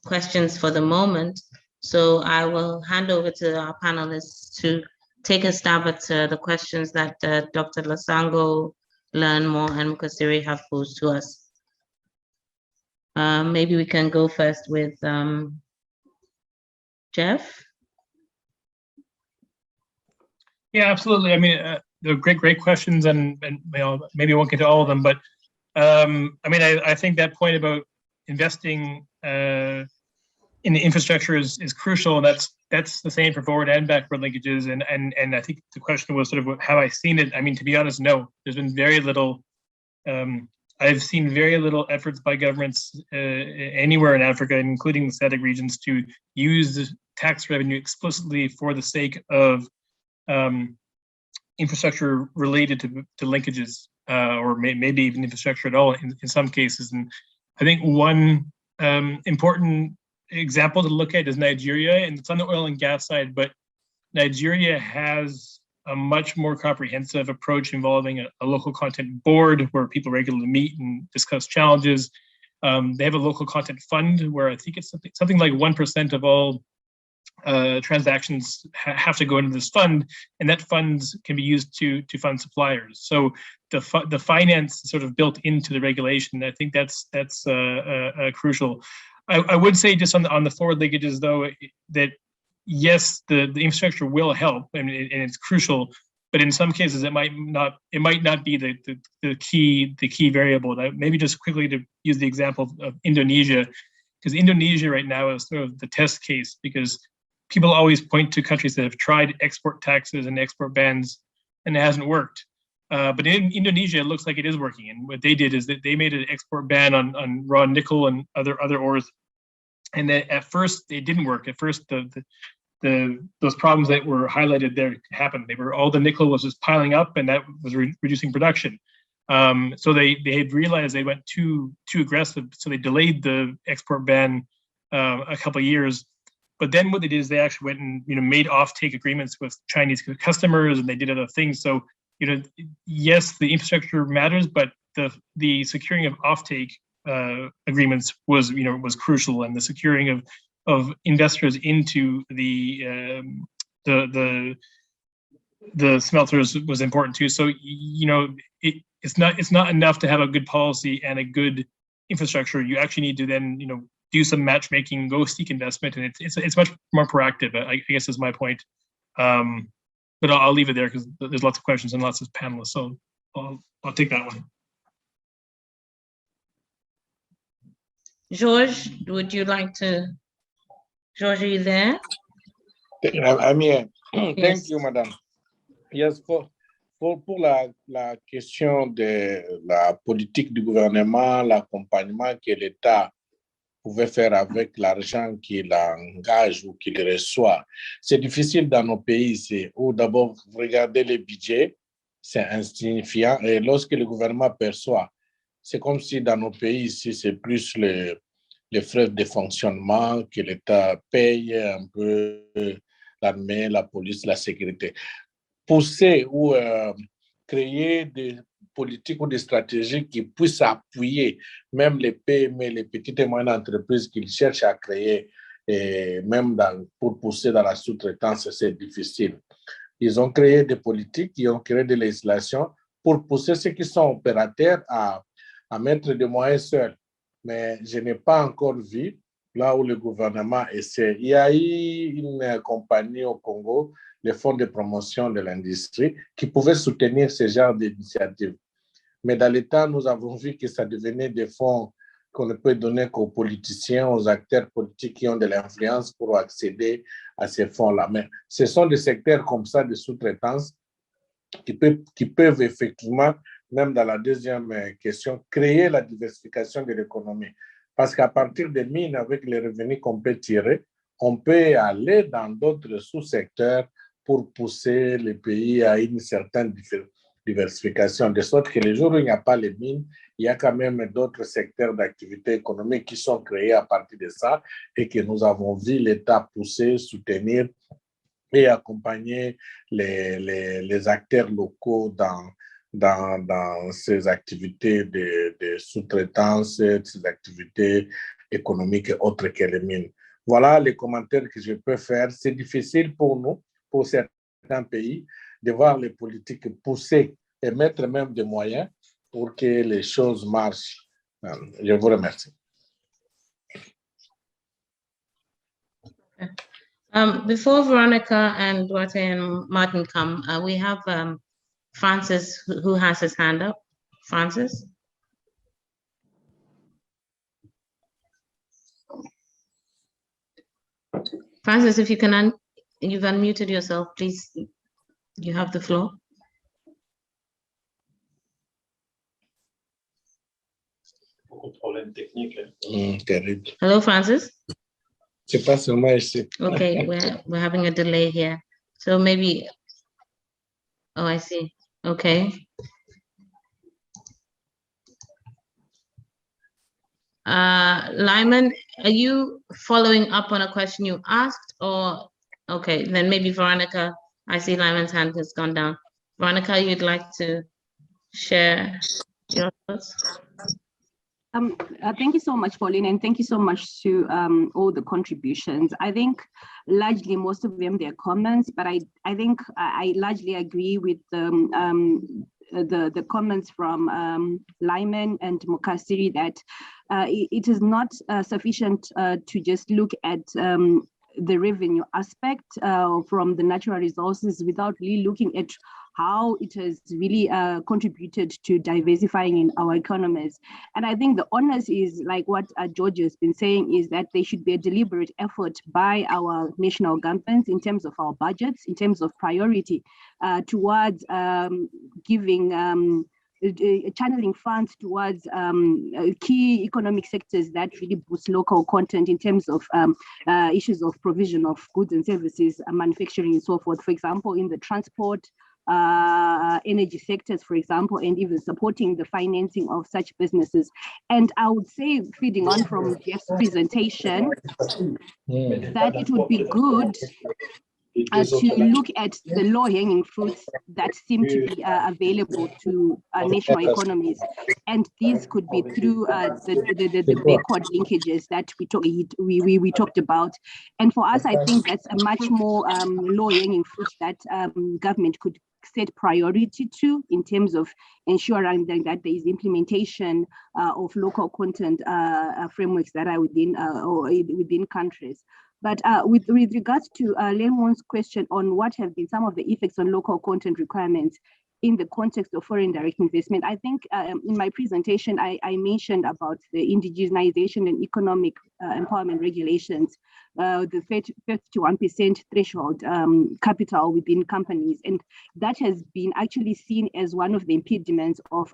questions for the moment, so I will hand over to our panelists to take a stab at the questions that Dr. Losango, Learn More, and Mukasiri have posed to us. Maybe we can go first with Jeff. Yeah, absolutely. I mean, they're great questions, and maybe I won't get to all of them, but I mean, I think that point about investing in the infrastructure is crucial, and that's the same for forward and backward linkages. And I think the question was sort of, have I seen it? I mean, to be honest, no. There's been very little. I've seen very little efforts by governments anywhere in Africa, including the SADC regions, to use tax revenue explicitly for the sake of infrastructure related to linkages, or maybe even infrastructure at all in some cases. And I think one important example to look at is Nigeria, and it's on the oil and gas side, but Nigeria has a much more comprehensive approach involving a local content board where people regularly meet and discuss challenges. They have a local content fund where I think it's something like 1% of all transactions have to go into this fund, and that funds can be used to fund suppliers. So the finance is sort of built into the regulation. I think that's crucial. I would say just on the forward linkages though, that yes, the infrastructure will help, and it's crucial, but in some cases it might not be the key variable. Maybe just quickly to use the example of Indonesia, because Indonesia right now is sort of the test case, because people always point to countries that have tried export taxes and export bans and it hasn't worked. But in Indonesia, it looks like it is working. And what they did is that they made an export ban on raw nickel and other ores. And then at first it didn't work. At first those problems that were highlighted there happened. All the nickel was just piling up, and that was reducing production. So they had realized they went too aggressive, so they delayed the export ban a couple of years. But then what they did is they actually went and made offtake agreements with Chinese customers, and they did other things. So yes, the infrastructure matters, but the securing of offtake agreements was crucial, and the securing of investors into the smelters was important too. So it's not enough to have a good policy and a good infrastructure. You actually need to then do some matchmaking, go seek investment, and it's much more proactive, I guess is my point. But I'll leave it there because there's lots of questions and lots of panelists, so I'll take that one. George, would you like to? George, are you there? I'm here. Yes. Thank you, madame. Yes, pour la question de la politique du gouvernement, l'accompagnement que l'État pouvait faire avec l'argent qu'il engage ou qu'il reçoit. C'est difficile dans nos pays ici, où d'abord, vous regardez les budgets, c'est insignifiant, et lorsque le gouvernement perçoit, c'est comme si dans nos pays ici, c'est plus les frais de fonctionnement que l'État paye, un peu l'armée, la police, la sécurité. Pousser ou créer des politiques ou des stratégies qui puissent appuyer même les PME, les petites et moyennes entreprises qu'ils cherchent à créer, et même pour pousser dans la sous-traitance, c'est difficile. Ils ont créé des politiques, ils ont créé des législations pour pousser ceux qui sont opérateurs à mettre des moyens seuls. Mais je n'ai pas encore vu là où le gouvernement essaie. Il y a eu une compagnie au Congo, le Fonds de promotion de l'industrie, qui pouvait soutenir ce genre d'initiatives. Mais dans l'État, nous avons vu que ça devenait des fonds qu'on ne peut donner qu'aux politiciens, aux acteurs politiques qui ont de l'influence pour accéder à ces fonds-là. Mais ce sont des secteurs comme ça de sous-traitance qui peuvent effectivement, même dans la deuxième question, créer la diversification de l'économie. Parce qu'à partir des mines, avec les revenus qu'on peut tirer, on peut aller dans d'autres sous-secteurs pour pousser les pays à une certaine diversification, de sorte que les jours où il n'y a pas les mines, il y a quand même d'autres secteurs d'activité économique qui sont créés à partir de ça et que nous avons vu l'État pousser, soutenir et accompagner les acteurs locaux dans ces activités de sous-traitance, ces activités économiques et autres que les mines. Voilà les commentaires que je peux faire. C'est difficile pour nous, pour certains pays, de voir les politiques pousser et mettre même des moyens pour que les choses marchent. Je vous remercie. Before Veronica and Duarte and Martin come, we have Francis who has his hand up. Francis? Francis, if you can, you've unmuted yourself, please. You have the floor. Hello, Francis. C'est pas seulement ici. Okay, we're having a delay here. So maybe, oh, I see. Okay. Lyman, are you following up on a question you asked, or okay, then maybe Veronica, I see Lyman's hand has gone down. Veronica, you'd like to share your thoughts? Thank you so much, Pauline, and thank you so much to all the contributions. I think largely most of them, they're comments, but I think I largely agree with the comments from Lyman and Mukasiri that it is not sufficient to just look at the revenue aspect from the natural resources without really looking at how it has really contributed to diversifying in our economies. And I think the onus is, like what George has been saying, is that there should be a deliberate effort by our national governments in terms of our budgets, in terms of priority towards giving channeling funds towards key economic sectors that really boost local content in terms of issues of provision of goods and services, manufacturing and so forth. For example, in the transport, energy sectors, for example, and even supporting the financing of such businesses. And I would say, feeding on from Jeff's presentation, that it would be good to look at the low-hanging fruits that seem to be available to national economies, and these could be through the backward linkages that we talked about. And for us, I think that's a much more low-hanging fruit that government could set priority to in terms of ensuring that there is implementation of local content frameworks that are within countries. But with regards to Lemon's question on what have been some of the effects on local content requirements in the context of foreign direct investment, I think in my presentation, I mentioned about the indigenization and economic empowerment regulations, the 51% threshold capital within companies. And that has been actually seen as one of the impediments of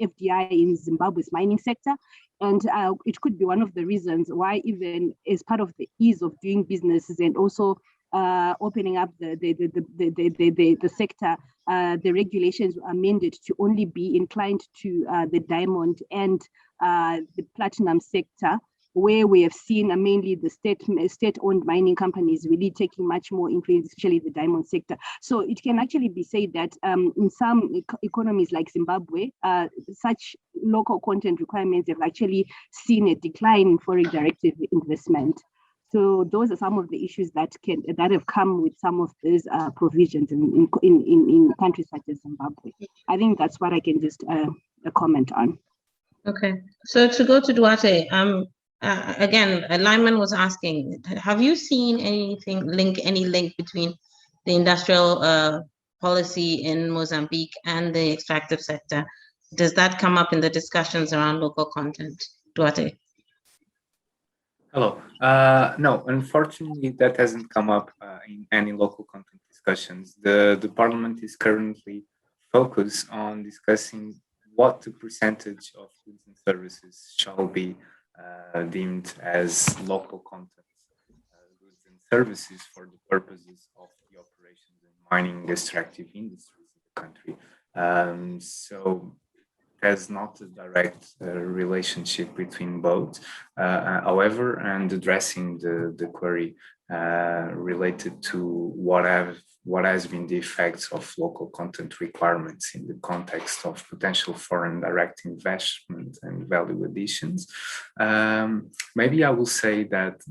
FDI in Zimbabwe's mining sector. And it could be one of the reasons why, even as part of the ease of doing businesses and also opening up the sector, the regulations were amended to only be inclined to the diamond and the platinum sector, where we have seen mainly the state-owned mining companies really taking much more influence, especially the diamond sector. So it can actually be said that in some economies like Zimbabwe, such local content requirements have actually seen a decline in foreign direct investment. So those are some of the issues that have come with some of these provisions in countries such as Zimbabwe. I think that's what I can just comment on. Okay, so to go to Duarte, again, Lyman was asking, have you seen any link between the industrial policy in Mozambique and the extractive sector? Does that come up in the discussions around local content? Duarte? Hello. No, unfortunately, that hasn't come up in any local content discussions. The Parliament is currently focused on discussing what the percentage of goods and services shall be deemed as local content goods and services for the purposes of the operations and mining extractive industries in the country. So there's not a direct relationship between both. However, and addressing the query related to what has been the effects of local content requirements in the context of potential foreign direct investment and value additions, maybe I will say that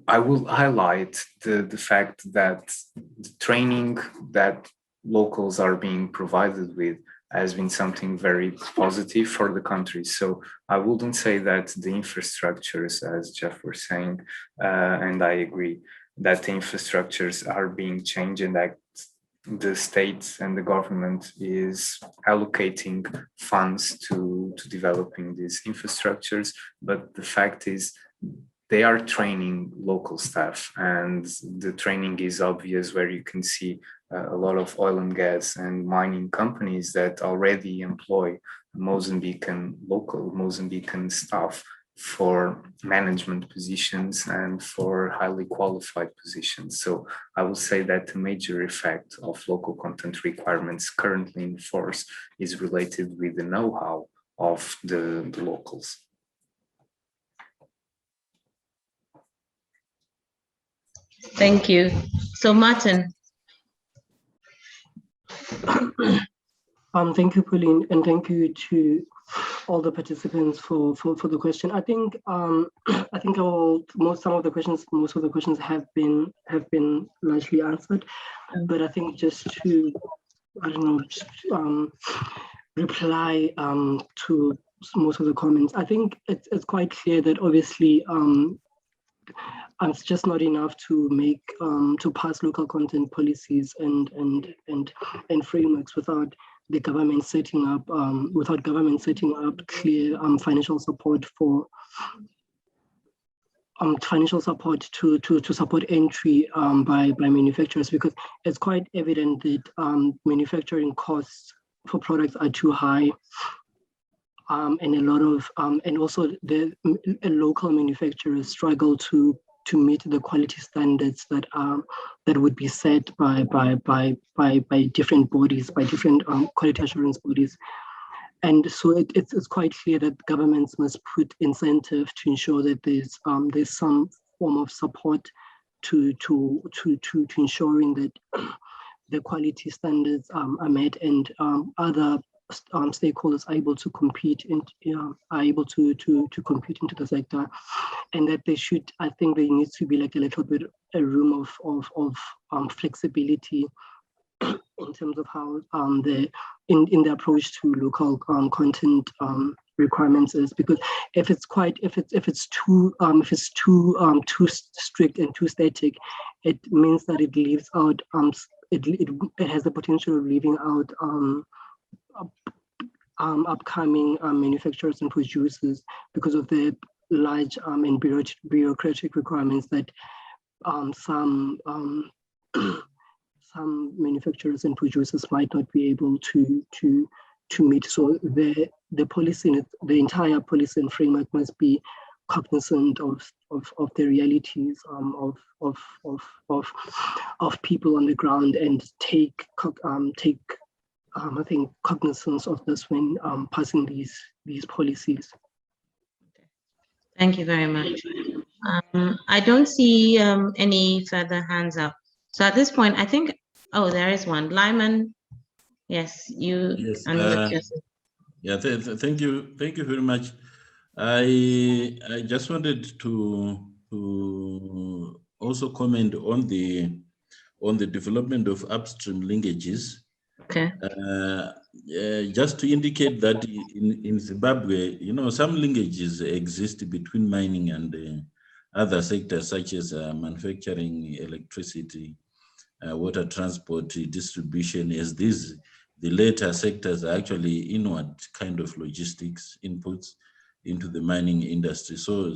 I will highlight the fact that the training that locals are being provided with has been something very positive for the country. So I wouldn't say that the infrastructures, as Jeff was saying, and I agree, that the infrastructures are being changed and that the state and the government is allocating funds to developing these infrastructures. But the fact is, they are training local staff, and the training is obvious, where you can see a lot of oil and gas and mining companies that already employ local Mozambican staff for management positions and for highly qualified positions. So I will say that the major effect of local content requirements currently in force is related with the know-how of the locals. Thank you. So Martin. Thank you, Pauline, and thank you to all the participants for the question. I think I think most of the questions have been largely answered, but I think just to reply to most of the comments. I think it's quite clear that obviously it's just not enough to make to pass local content policies and frameworks without the government setting up clear financial support for financial support to support entry by manufacturers, because it's quite evident that manufacturing costs for products are too high, and a lot of and also the local manufacturers struggle to meet the quality standards that would be set by different bodies, by different quality assurance bodies. And so it's quite clear that governments must put incentive to ensure that there's some form of support to ensuring that the quality standards are met, and other stakeholders are able to compete compete into the sector, and that they should. I think there needs to be like a little bit a room of flexibility in terms of how in the approach to local content requirements is, because if it's too strict and too static, it means that it leaves out it has the potential of leaving out upcoming manufacturers and producers, because of the large and bureaucratic requirements that some manufacturers and producers might not be able to meet. So the policy, the entire policy and framework must be cognizant of the realities of people on the ground, and take I think cognizance of this when passing these policies. Thank you very much. I don't see any further hands up. So at this point, I think, oh, there is one. Lyman, yes, you. Yes. Yeah, thank you very much. I just wanted to also comment on the development of upstream linkages. Okay. Just to indicate that in Zimbabwe, some linkages exist between mining and other sectors such as manufacturing, electricity, water transport, distribution, as the later sectors are actually inward kind of logistics inputs into the mining industry. So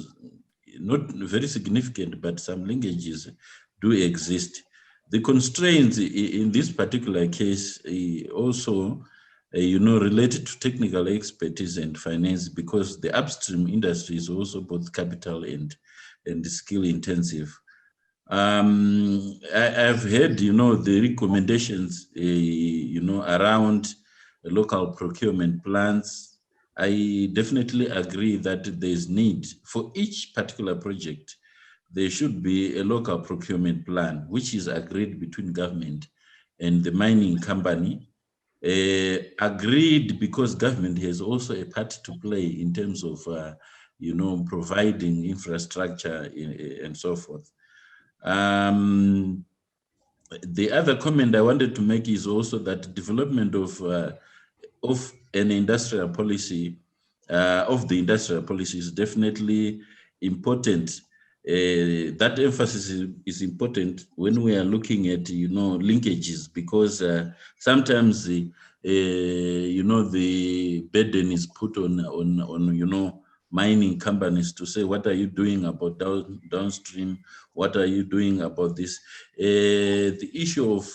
not very significant, but some linkages do exist. The constraints in this particular case also, related to technical expertise and finance, because the upstream industry is also both capital and skill intensive. I've heard, the recommendations, around local procurement plans. I definitely agree that there's need for each particular project. There should be a local procurement plan, which is agreed between government and the mining company. Agreed because government has also a part to play in terms of, providing infrastructure and so forth. The other comment I wanted to make is also that development of an industrial policy, of the industrial policy, is definitely important. That emphasis is important when we are looking at, linkages, because sometimes, the burden is put on mining companies to say, what are you doing about downstream? What are you doing about this? The issue of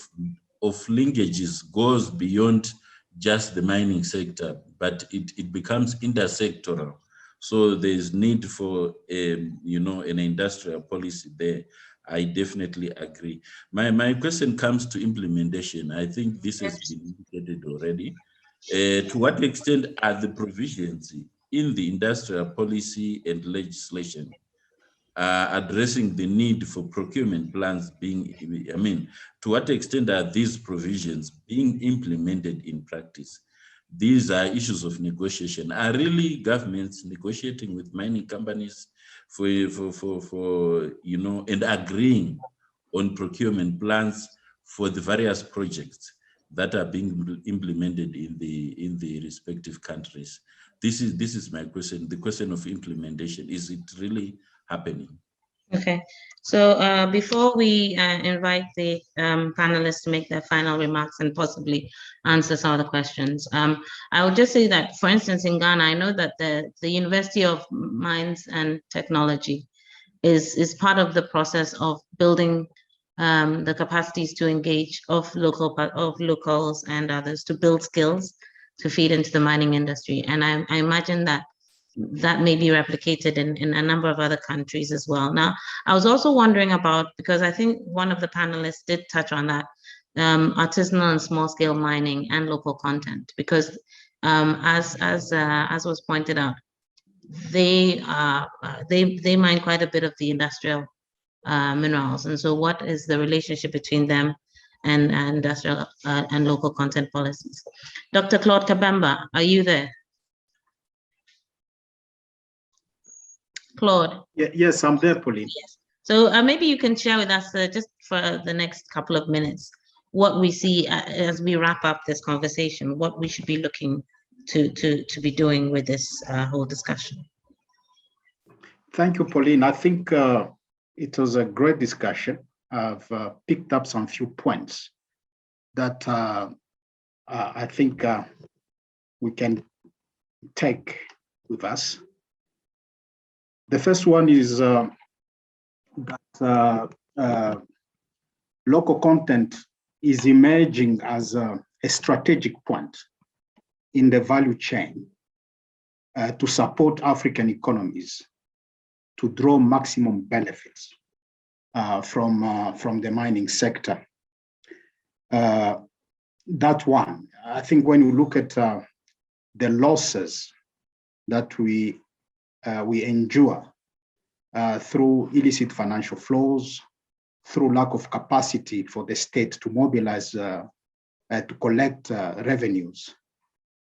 linkages goes beyond just the mining sector, but it becomes intersectoral. So there's need for an industrial policy there. I definitely agree. My question comes to implementation. I think this has been indicated already. To what extent are the provisions in the industrial policy and legislation addressing the need for procurement plans to what extent are these provisions being implemented in practice? these are issues of negotiation. Are really governments negotiating with mining companies for you know, and agreeing on procurement plans for the various projects that are being implemented in the respective countries? This is my question, the question of implementation. Is it really happening? Okay, so before we invite the panelists to make their final remarks and possibly answer some of the questions, I would just say that, for instance, in Ghana, I know that the University of Mines and Technology is part of the process of building the capacities to engage of locals and others to build skills to feed into the mining industry. And I imagine that may be replicated in a number of other countries as well. Now, I was also wondering about, because I think one of the panelists did touch on that, artisanal and small scale mining and local content, because as was pointed out, they mine quite a bit of the industrial minerals. And so what is the relationship between them and industrial and local content policies? Dr. Claude Kabemba, are you there? Claude? Yes, I'm there, Pauline. Yes. So maybe you can share with us just for the next couple of minutes what we see as we wrap up this conversation, what we should be looking to be doing with this whole discussion. Thank you, Pauline. I think it was a great discussion. I've picked up some few points that I think we can take with us. The first one is that local content is emerging as a strategic point in the value chain to support African economies to draw maximum benefits from the mining sector. That one, I think when you look at the losses that we endure through illicit financial flows, through lack of capacity for the state to mobilize to collect revenues,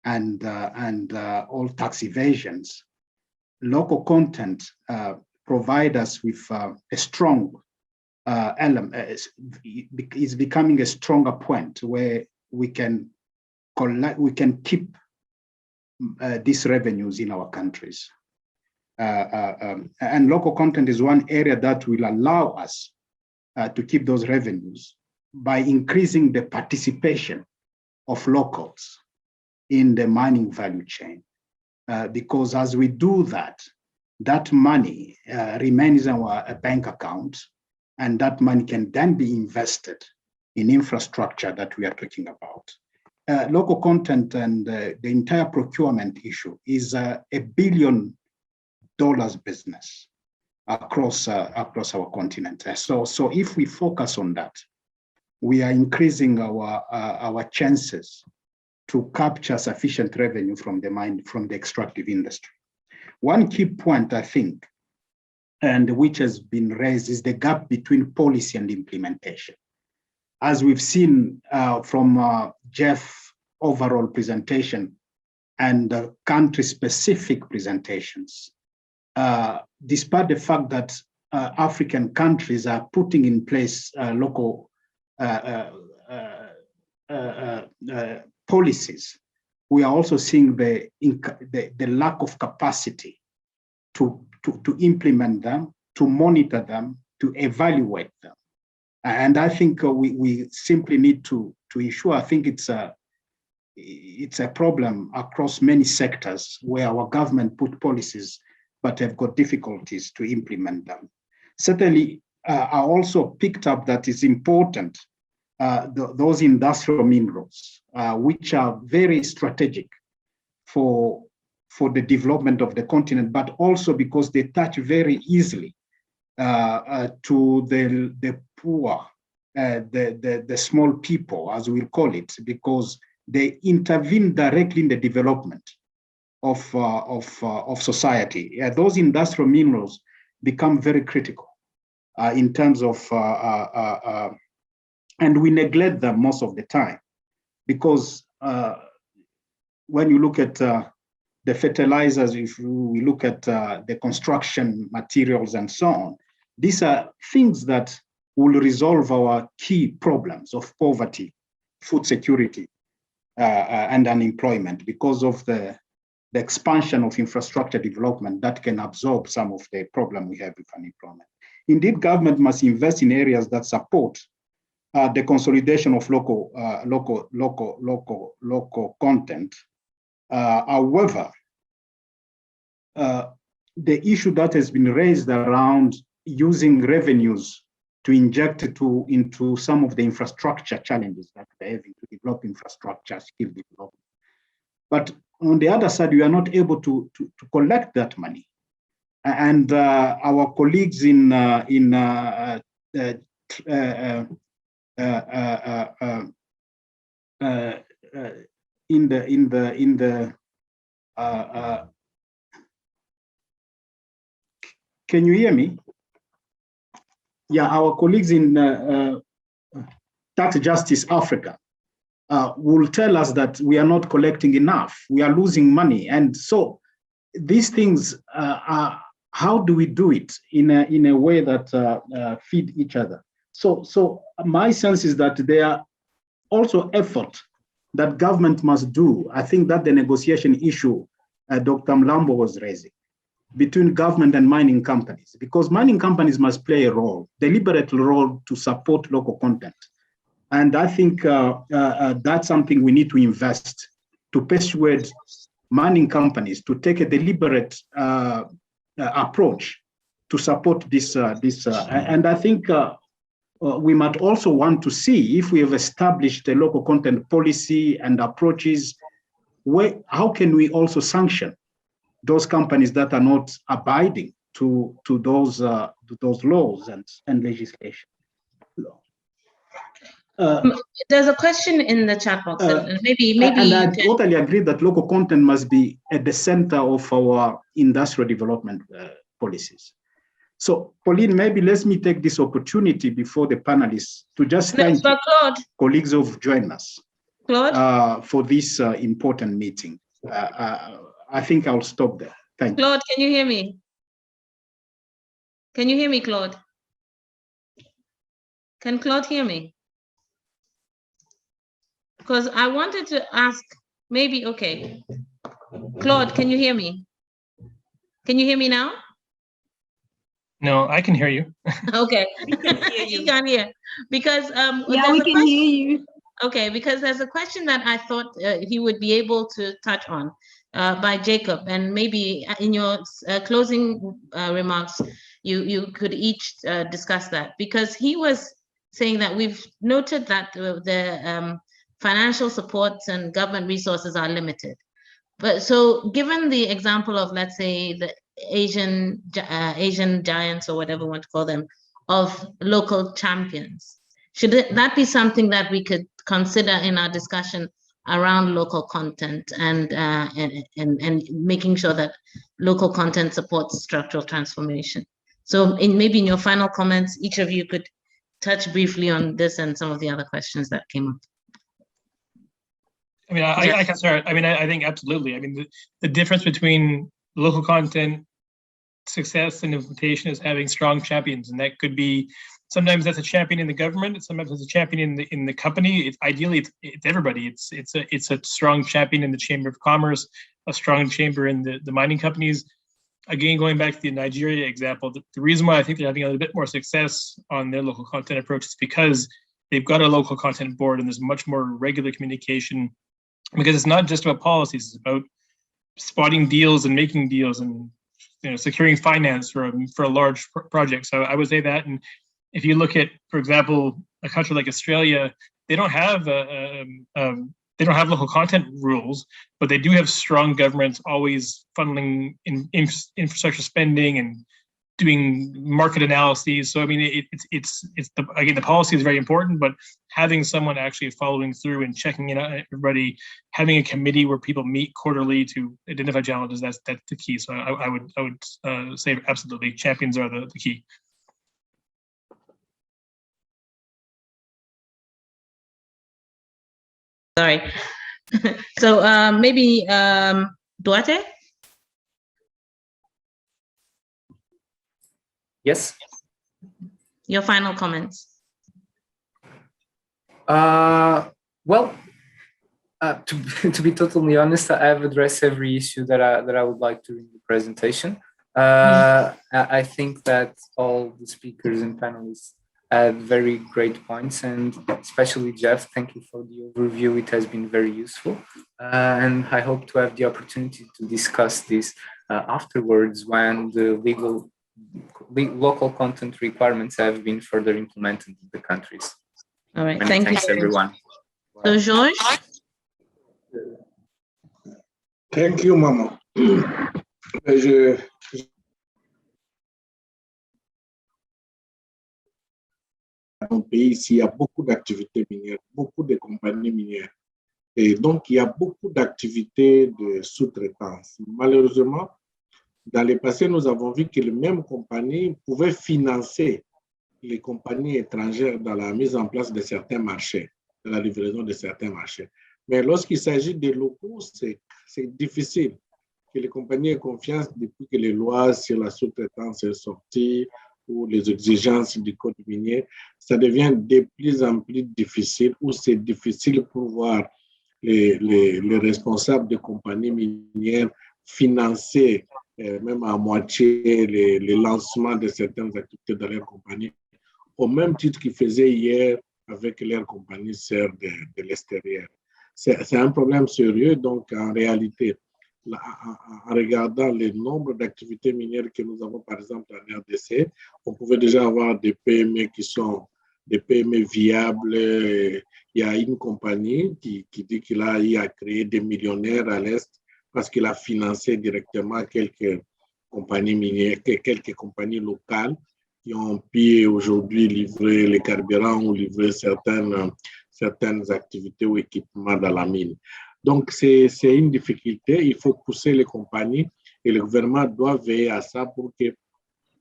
and all tax evasions, local content provide us with a strong element, is becoming a stronger point where we can collect, we can keep these revenues in our countries. And local content is one area that will allow us to keep those revenues by increasing the participation of locals in the mining value chain. Because as we do that, that money remains in our bank account, and that money can then be invested in infrastructure that we are talking about. Local content and the entire procurement issue is a $1 billion business across our continent. So if we focus on that, we are increasing our chances to capture sufficient revenue from the extractive industry. One key point, I think, and which has been raised, is the gap between policy and implementation. As we've seen from Jeff's overall presentation and country-specific presentations, despite the fact that African countries are putting in place local policies, we are also seeing the lack of capacity to implement them, to monitor them, to evaluate them. And I think we simply need to ensure, I think it's a problem across many sectors where our government put policies but have got difficulties to implement them. Certainly, I also picked up that it's important, those industrial minerals, which are very strategic for the development of the continent, but also because they touch very easily to the poor, the small people, as we'll call it, because they intervene directly in the development of society. Those industrial minerals become very critical in terms of, and we neglect them most of the time because when you look at the fertilizers, if we look at the construction materials and so on, these are things that will resolve our key problems of poverty, food security, and unemployment because of the expansion of infrastructure development that can absorb some of the problem we have with unemployment. Indeed, government must invest in areas that support the consolidation of local content. However, the issue that has been raised around using revenues to inject into some of the infrastructure challenges that we're having to develop infrastructure, skill development. But on the other side, we are not able to collect that money. And our colleagues in the can you hear me? Yeah, our colleagues in Tax Justice Africa will tell us that we are not collecting enough, we are losing money. And so these things are, how do we do it in a way that feed each other? So my sense is that there are also effort that government must do. I think that the negotiation issue Dr. Mlambo was raising between government and mining companies, because mining companies must play a role, deliberate role to support local content. And I think that's something we need to invest to persuade mining companies to take a deliberate approach to support this. And I think we might also want to see if we have established a local content policy and approaches, how can we also sanction those companies that are not abiding to those laws and legislation. There's a question in the chat box, and maybe. And I totally agree that local content must be at the center of our industrial development policies. So, Pauline, maybe let me take this opportunity before the panelists to just thank colleagues who've joined us for this important meeting. I think I'll stop there. Thank you. Claude, can you hear me? Can you hear me, Claude? Can Claude hear me? Because I wanted to ask, maybe, okay. Claude, can you hear me? Can you hear me now? No, I can hear you. Okay, you can hear. Because yeah, we can hear you. Okay, because there's a question that I thought he would be able to touch on by Jacob, and maybe in your closing remarks, you could each discuss that, because he was saying that we've noted that the financial supports and government resources are limited. But so given the example of, let's say, the Asian giants, or whatever we want to call them, of local champions, should that be something that we could consider in our discussion around local content and making sure that local content supports structural transformation? So maybe in your final comments, each of you could touch briefly on this and some of the other questions that came up. I mean, I can start. I mean, I think absolutely. I mean, the difference between local content success and implementation is having strong champions, and that could be, sometimes that's a champion in the government, sometimes it's a champion in the company. It's ideally it's everybody. It's a strong champion in the Chamber of Commerce, a strong chamber in the mining companies. Again, going back to the Nigeria example, the reason why I think they're having a little bit more success on their local content approach is because they've got a local content board and there's much more regular communication, because it's not just about policies, it's about spotting deals and making deals and securing finance for a large project. So I would say that. And if you look at, for example, a country like Australia, they don't have local content rules, but they do have strong governments always funneling in infrastructure spending and doing market analyses. So I mean, again, the policy is very important, but having someone actually following through and checking in on everybody, having a committee where people meet quarterly to identify challenges, that's the key. So I would say absolutely, champions are the key. Sorry. So maybe Duarte? Yes. Your final comments. Well, to be totally honest, I have addressed every issue that I would like to in the presentation. I think that all the speakers and panelists had very great points, and especially Jeff, thank you for the overview. It has been very useful. And I hope to have the opportunity to discuss this afterwards when the local content requirements have been further implemented in the countries. All right, Thanks everyone. So George? Thank you, Maman. Dans le pays, ici, il y a beaucoup d'activités minières, beaucoup de compagnies minières. Et donc, il y a beaucoup d'activités de sous-traitance. Malheureusement, dans le passé, nous avons vu que les mêmes compagnies pouvaient financer les compagnies étrangères dans la mise en place de certains marchés, dans la livraison de certains marchés. Mais lorsqu'il s'agit des locaux, c'est difficile que les compagnies aient confiance depuis que les lois sur la sous-traitance sont sorties ou les exigences du code minier. Ça devient de plus en plus difficile ou c'est difficile pour voir les responsables de compagnies minières financer même à moitié les lancements de certaines activités dans leur compagnie, au même titre qu'ils faisaient hier avec leur compagnie sœur de l'extérieur. C'est un problème sérieux, donc en réalité, en regardant le nombre d'activités minières que nous avons, par exemple, en RDC, on pouvait déjà avoir des PME qui sont des PME viables. Il y a une compagnie qui dit qu'il a créé des millionnaires à l'Est parce qu'il a financé directement quelques compagnies minières, quelques compagnies locales qui ont pu aujourd'hui livrer les carburants ou livrer certaines activités ou équipements dans la mine. Donc, c'est une difficulté. Il faut pousser les compagnies et le gouvernement doit veiller à ça pour que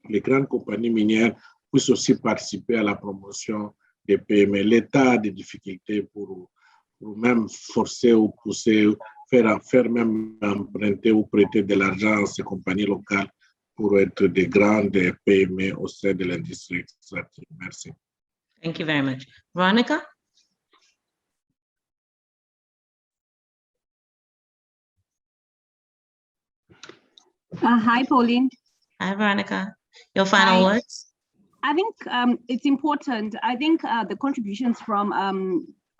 les grandes compagnies minières puissent aussi participer à la promotion des PME. L'État a des difficultés pour même forcer ou pousser, faire même emprunter ou prêter de l'argent à ces compagnies locales pour être des grandes PME au sein de l'industrie extractive. Merci. Thank you very much. Veronica? Hi, Pauline. Hi, Veronica. Your final words? I think it's important. I think the contributions from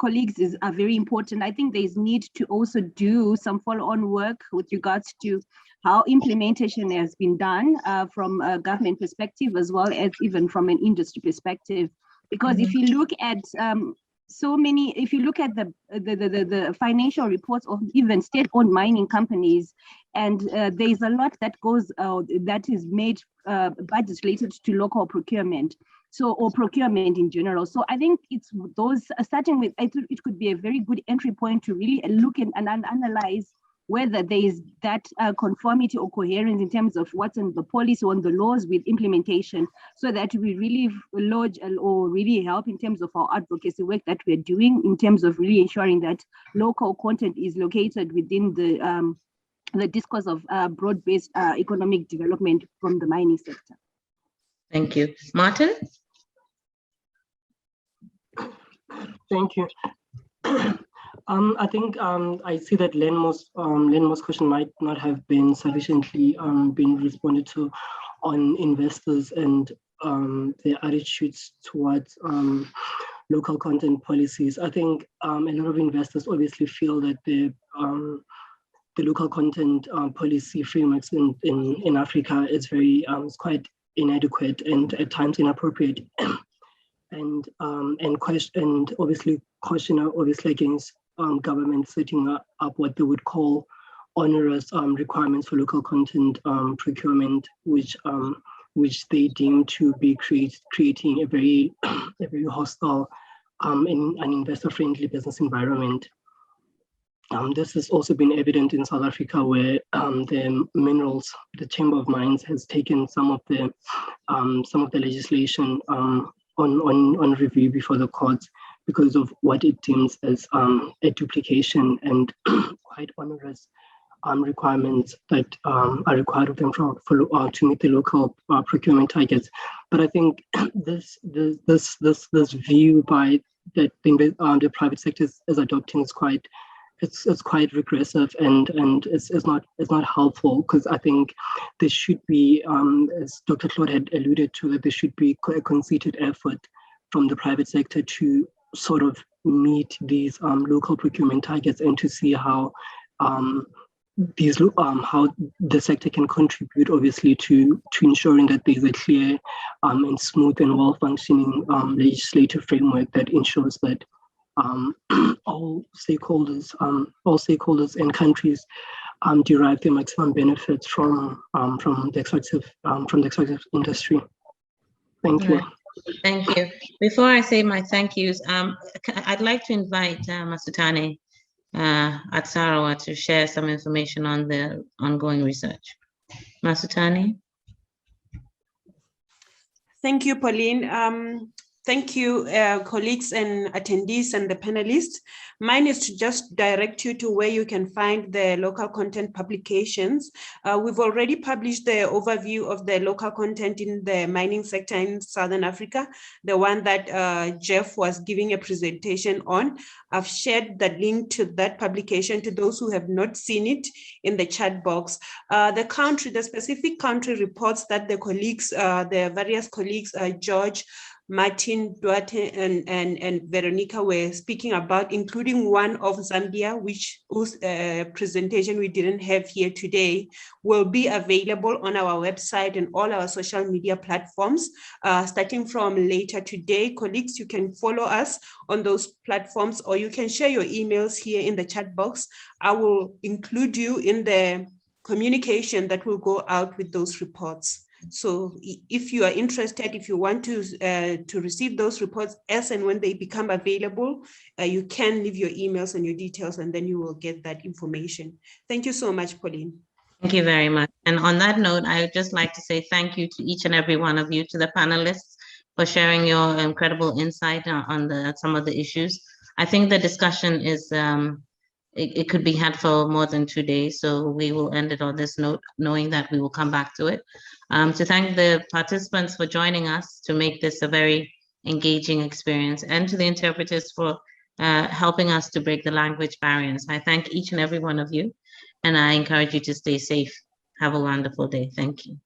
colleagues are very important. I think there's need to also do some follow-on work with regards to how implementation has been done from a government perspective, as well as even from an industry perspective. Because if you look at if you look at the financial reports of even state-owned mining companies, and there's a lot that goes that is made budgets related to local procurement, or procurement in general. So I think it's those starting with it could be a very good entry point to really look and analyze whether there is that conformity or coherence in terms of what's in the policy or in the laws with implementation, so that we really lodge or really help in terms of our advocacy work that we're doing in terms of really ensuring that local content is located within the discourse of broad-based economic development from the mining sector. Thank you. Martin? Thank you. I think I see that Lenmo's question might not have been sufficiently been responded to on investors and their attitudes towards local content policies. I think a lot of investors obviously feel that the local content policy frameworks in Africa is very quite inadequate and at times inappropriate, and obviously caution obviously against government setting up what they would call onerous requirements for local content procurement, which they deem to be creating a very hostile and investor-friendly business environment. This has also been evident in South Africa, where the Chamber of Mines has taken some of the legislation on review before the courts because of what it deems as a duplication and quite onerous requirements that are required of them to meet the local procurement targets. But I think this view by that the private sector is adopting is quite regressive and it's not helpful, because I think there should be, as Dr. Claude had alluded to, that there should be a concerted effort from the private sector to sort of meet these local procurement targets and to see how how the sector can contribute, obviously, to ensuring that there's a clear and smooth and well-functioning legislative framework that ensures that all stakeholders and countries derive the maximum benefits from the extractive industry. Thank you. Thank you. Before I say my thank yous, I'd like to invite Masutane at Sarawak to share some information on the ongoing research. Masutane? Thank you, Pauline. Thank you, colleagues and attendees and the panelists. Mine is to just direct you to where you can find the local content publications. We've already published the overview of the local content in the mining sector in Southern Africa, the one that Jeff was giving a presentation on. I've shared the link to that publication to those who have not seen it in the chat box. The specific country reports that the colleagues, the various colleagues, George, Martin, Duarte, and Veronica were speaking about, including one of Zambia, whose presentation we didn't have here today, will be available on our website and all our social media platforms, starting from later today. Colleagues, you can follow us on those platforms, or you can share your emails here in the chat box. I will include you in the communication that will go out with those reports. So if you are interested, if you want to receive those reports as and when they become available, you can leave your emails and your details, and then you will get that information. Thank you so much, Pauline. Thank you very much. And on that note, I would just like to say thank you to each and every one of you, to the panelists, for sharing your incredible insight on some of the issues. I think the discussion is, it could be had for more than 2 days, so we will end it on this note, knowing that we will come back to it. To thank the participants for joining us to make this a very engaging experience, and to the interpreters for helping us to break the language barriers. I thank each and every one of you, and I encourage you to stay safe. Have a wonderful day. Thank you.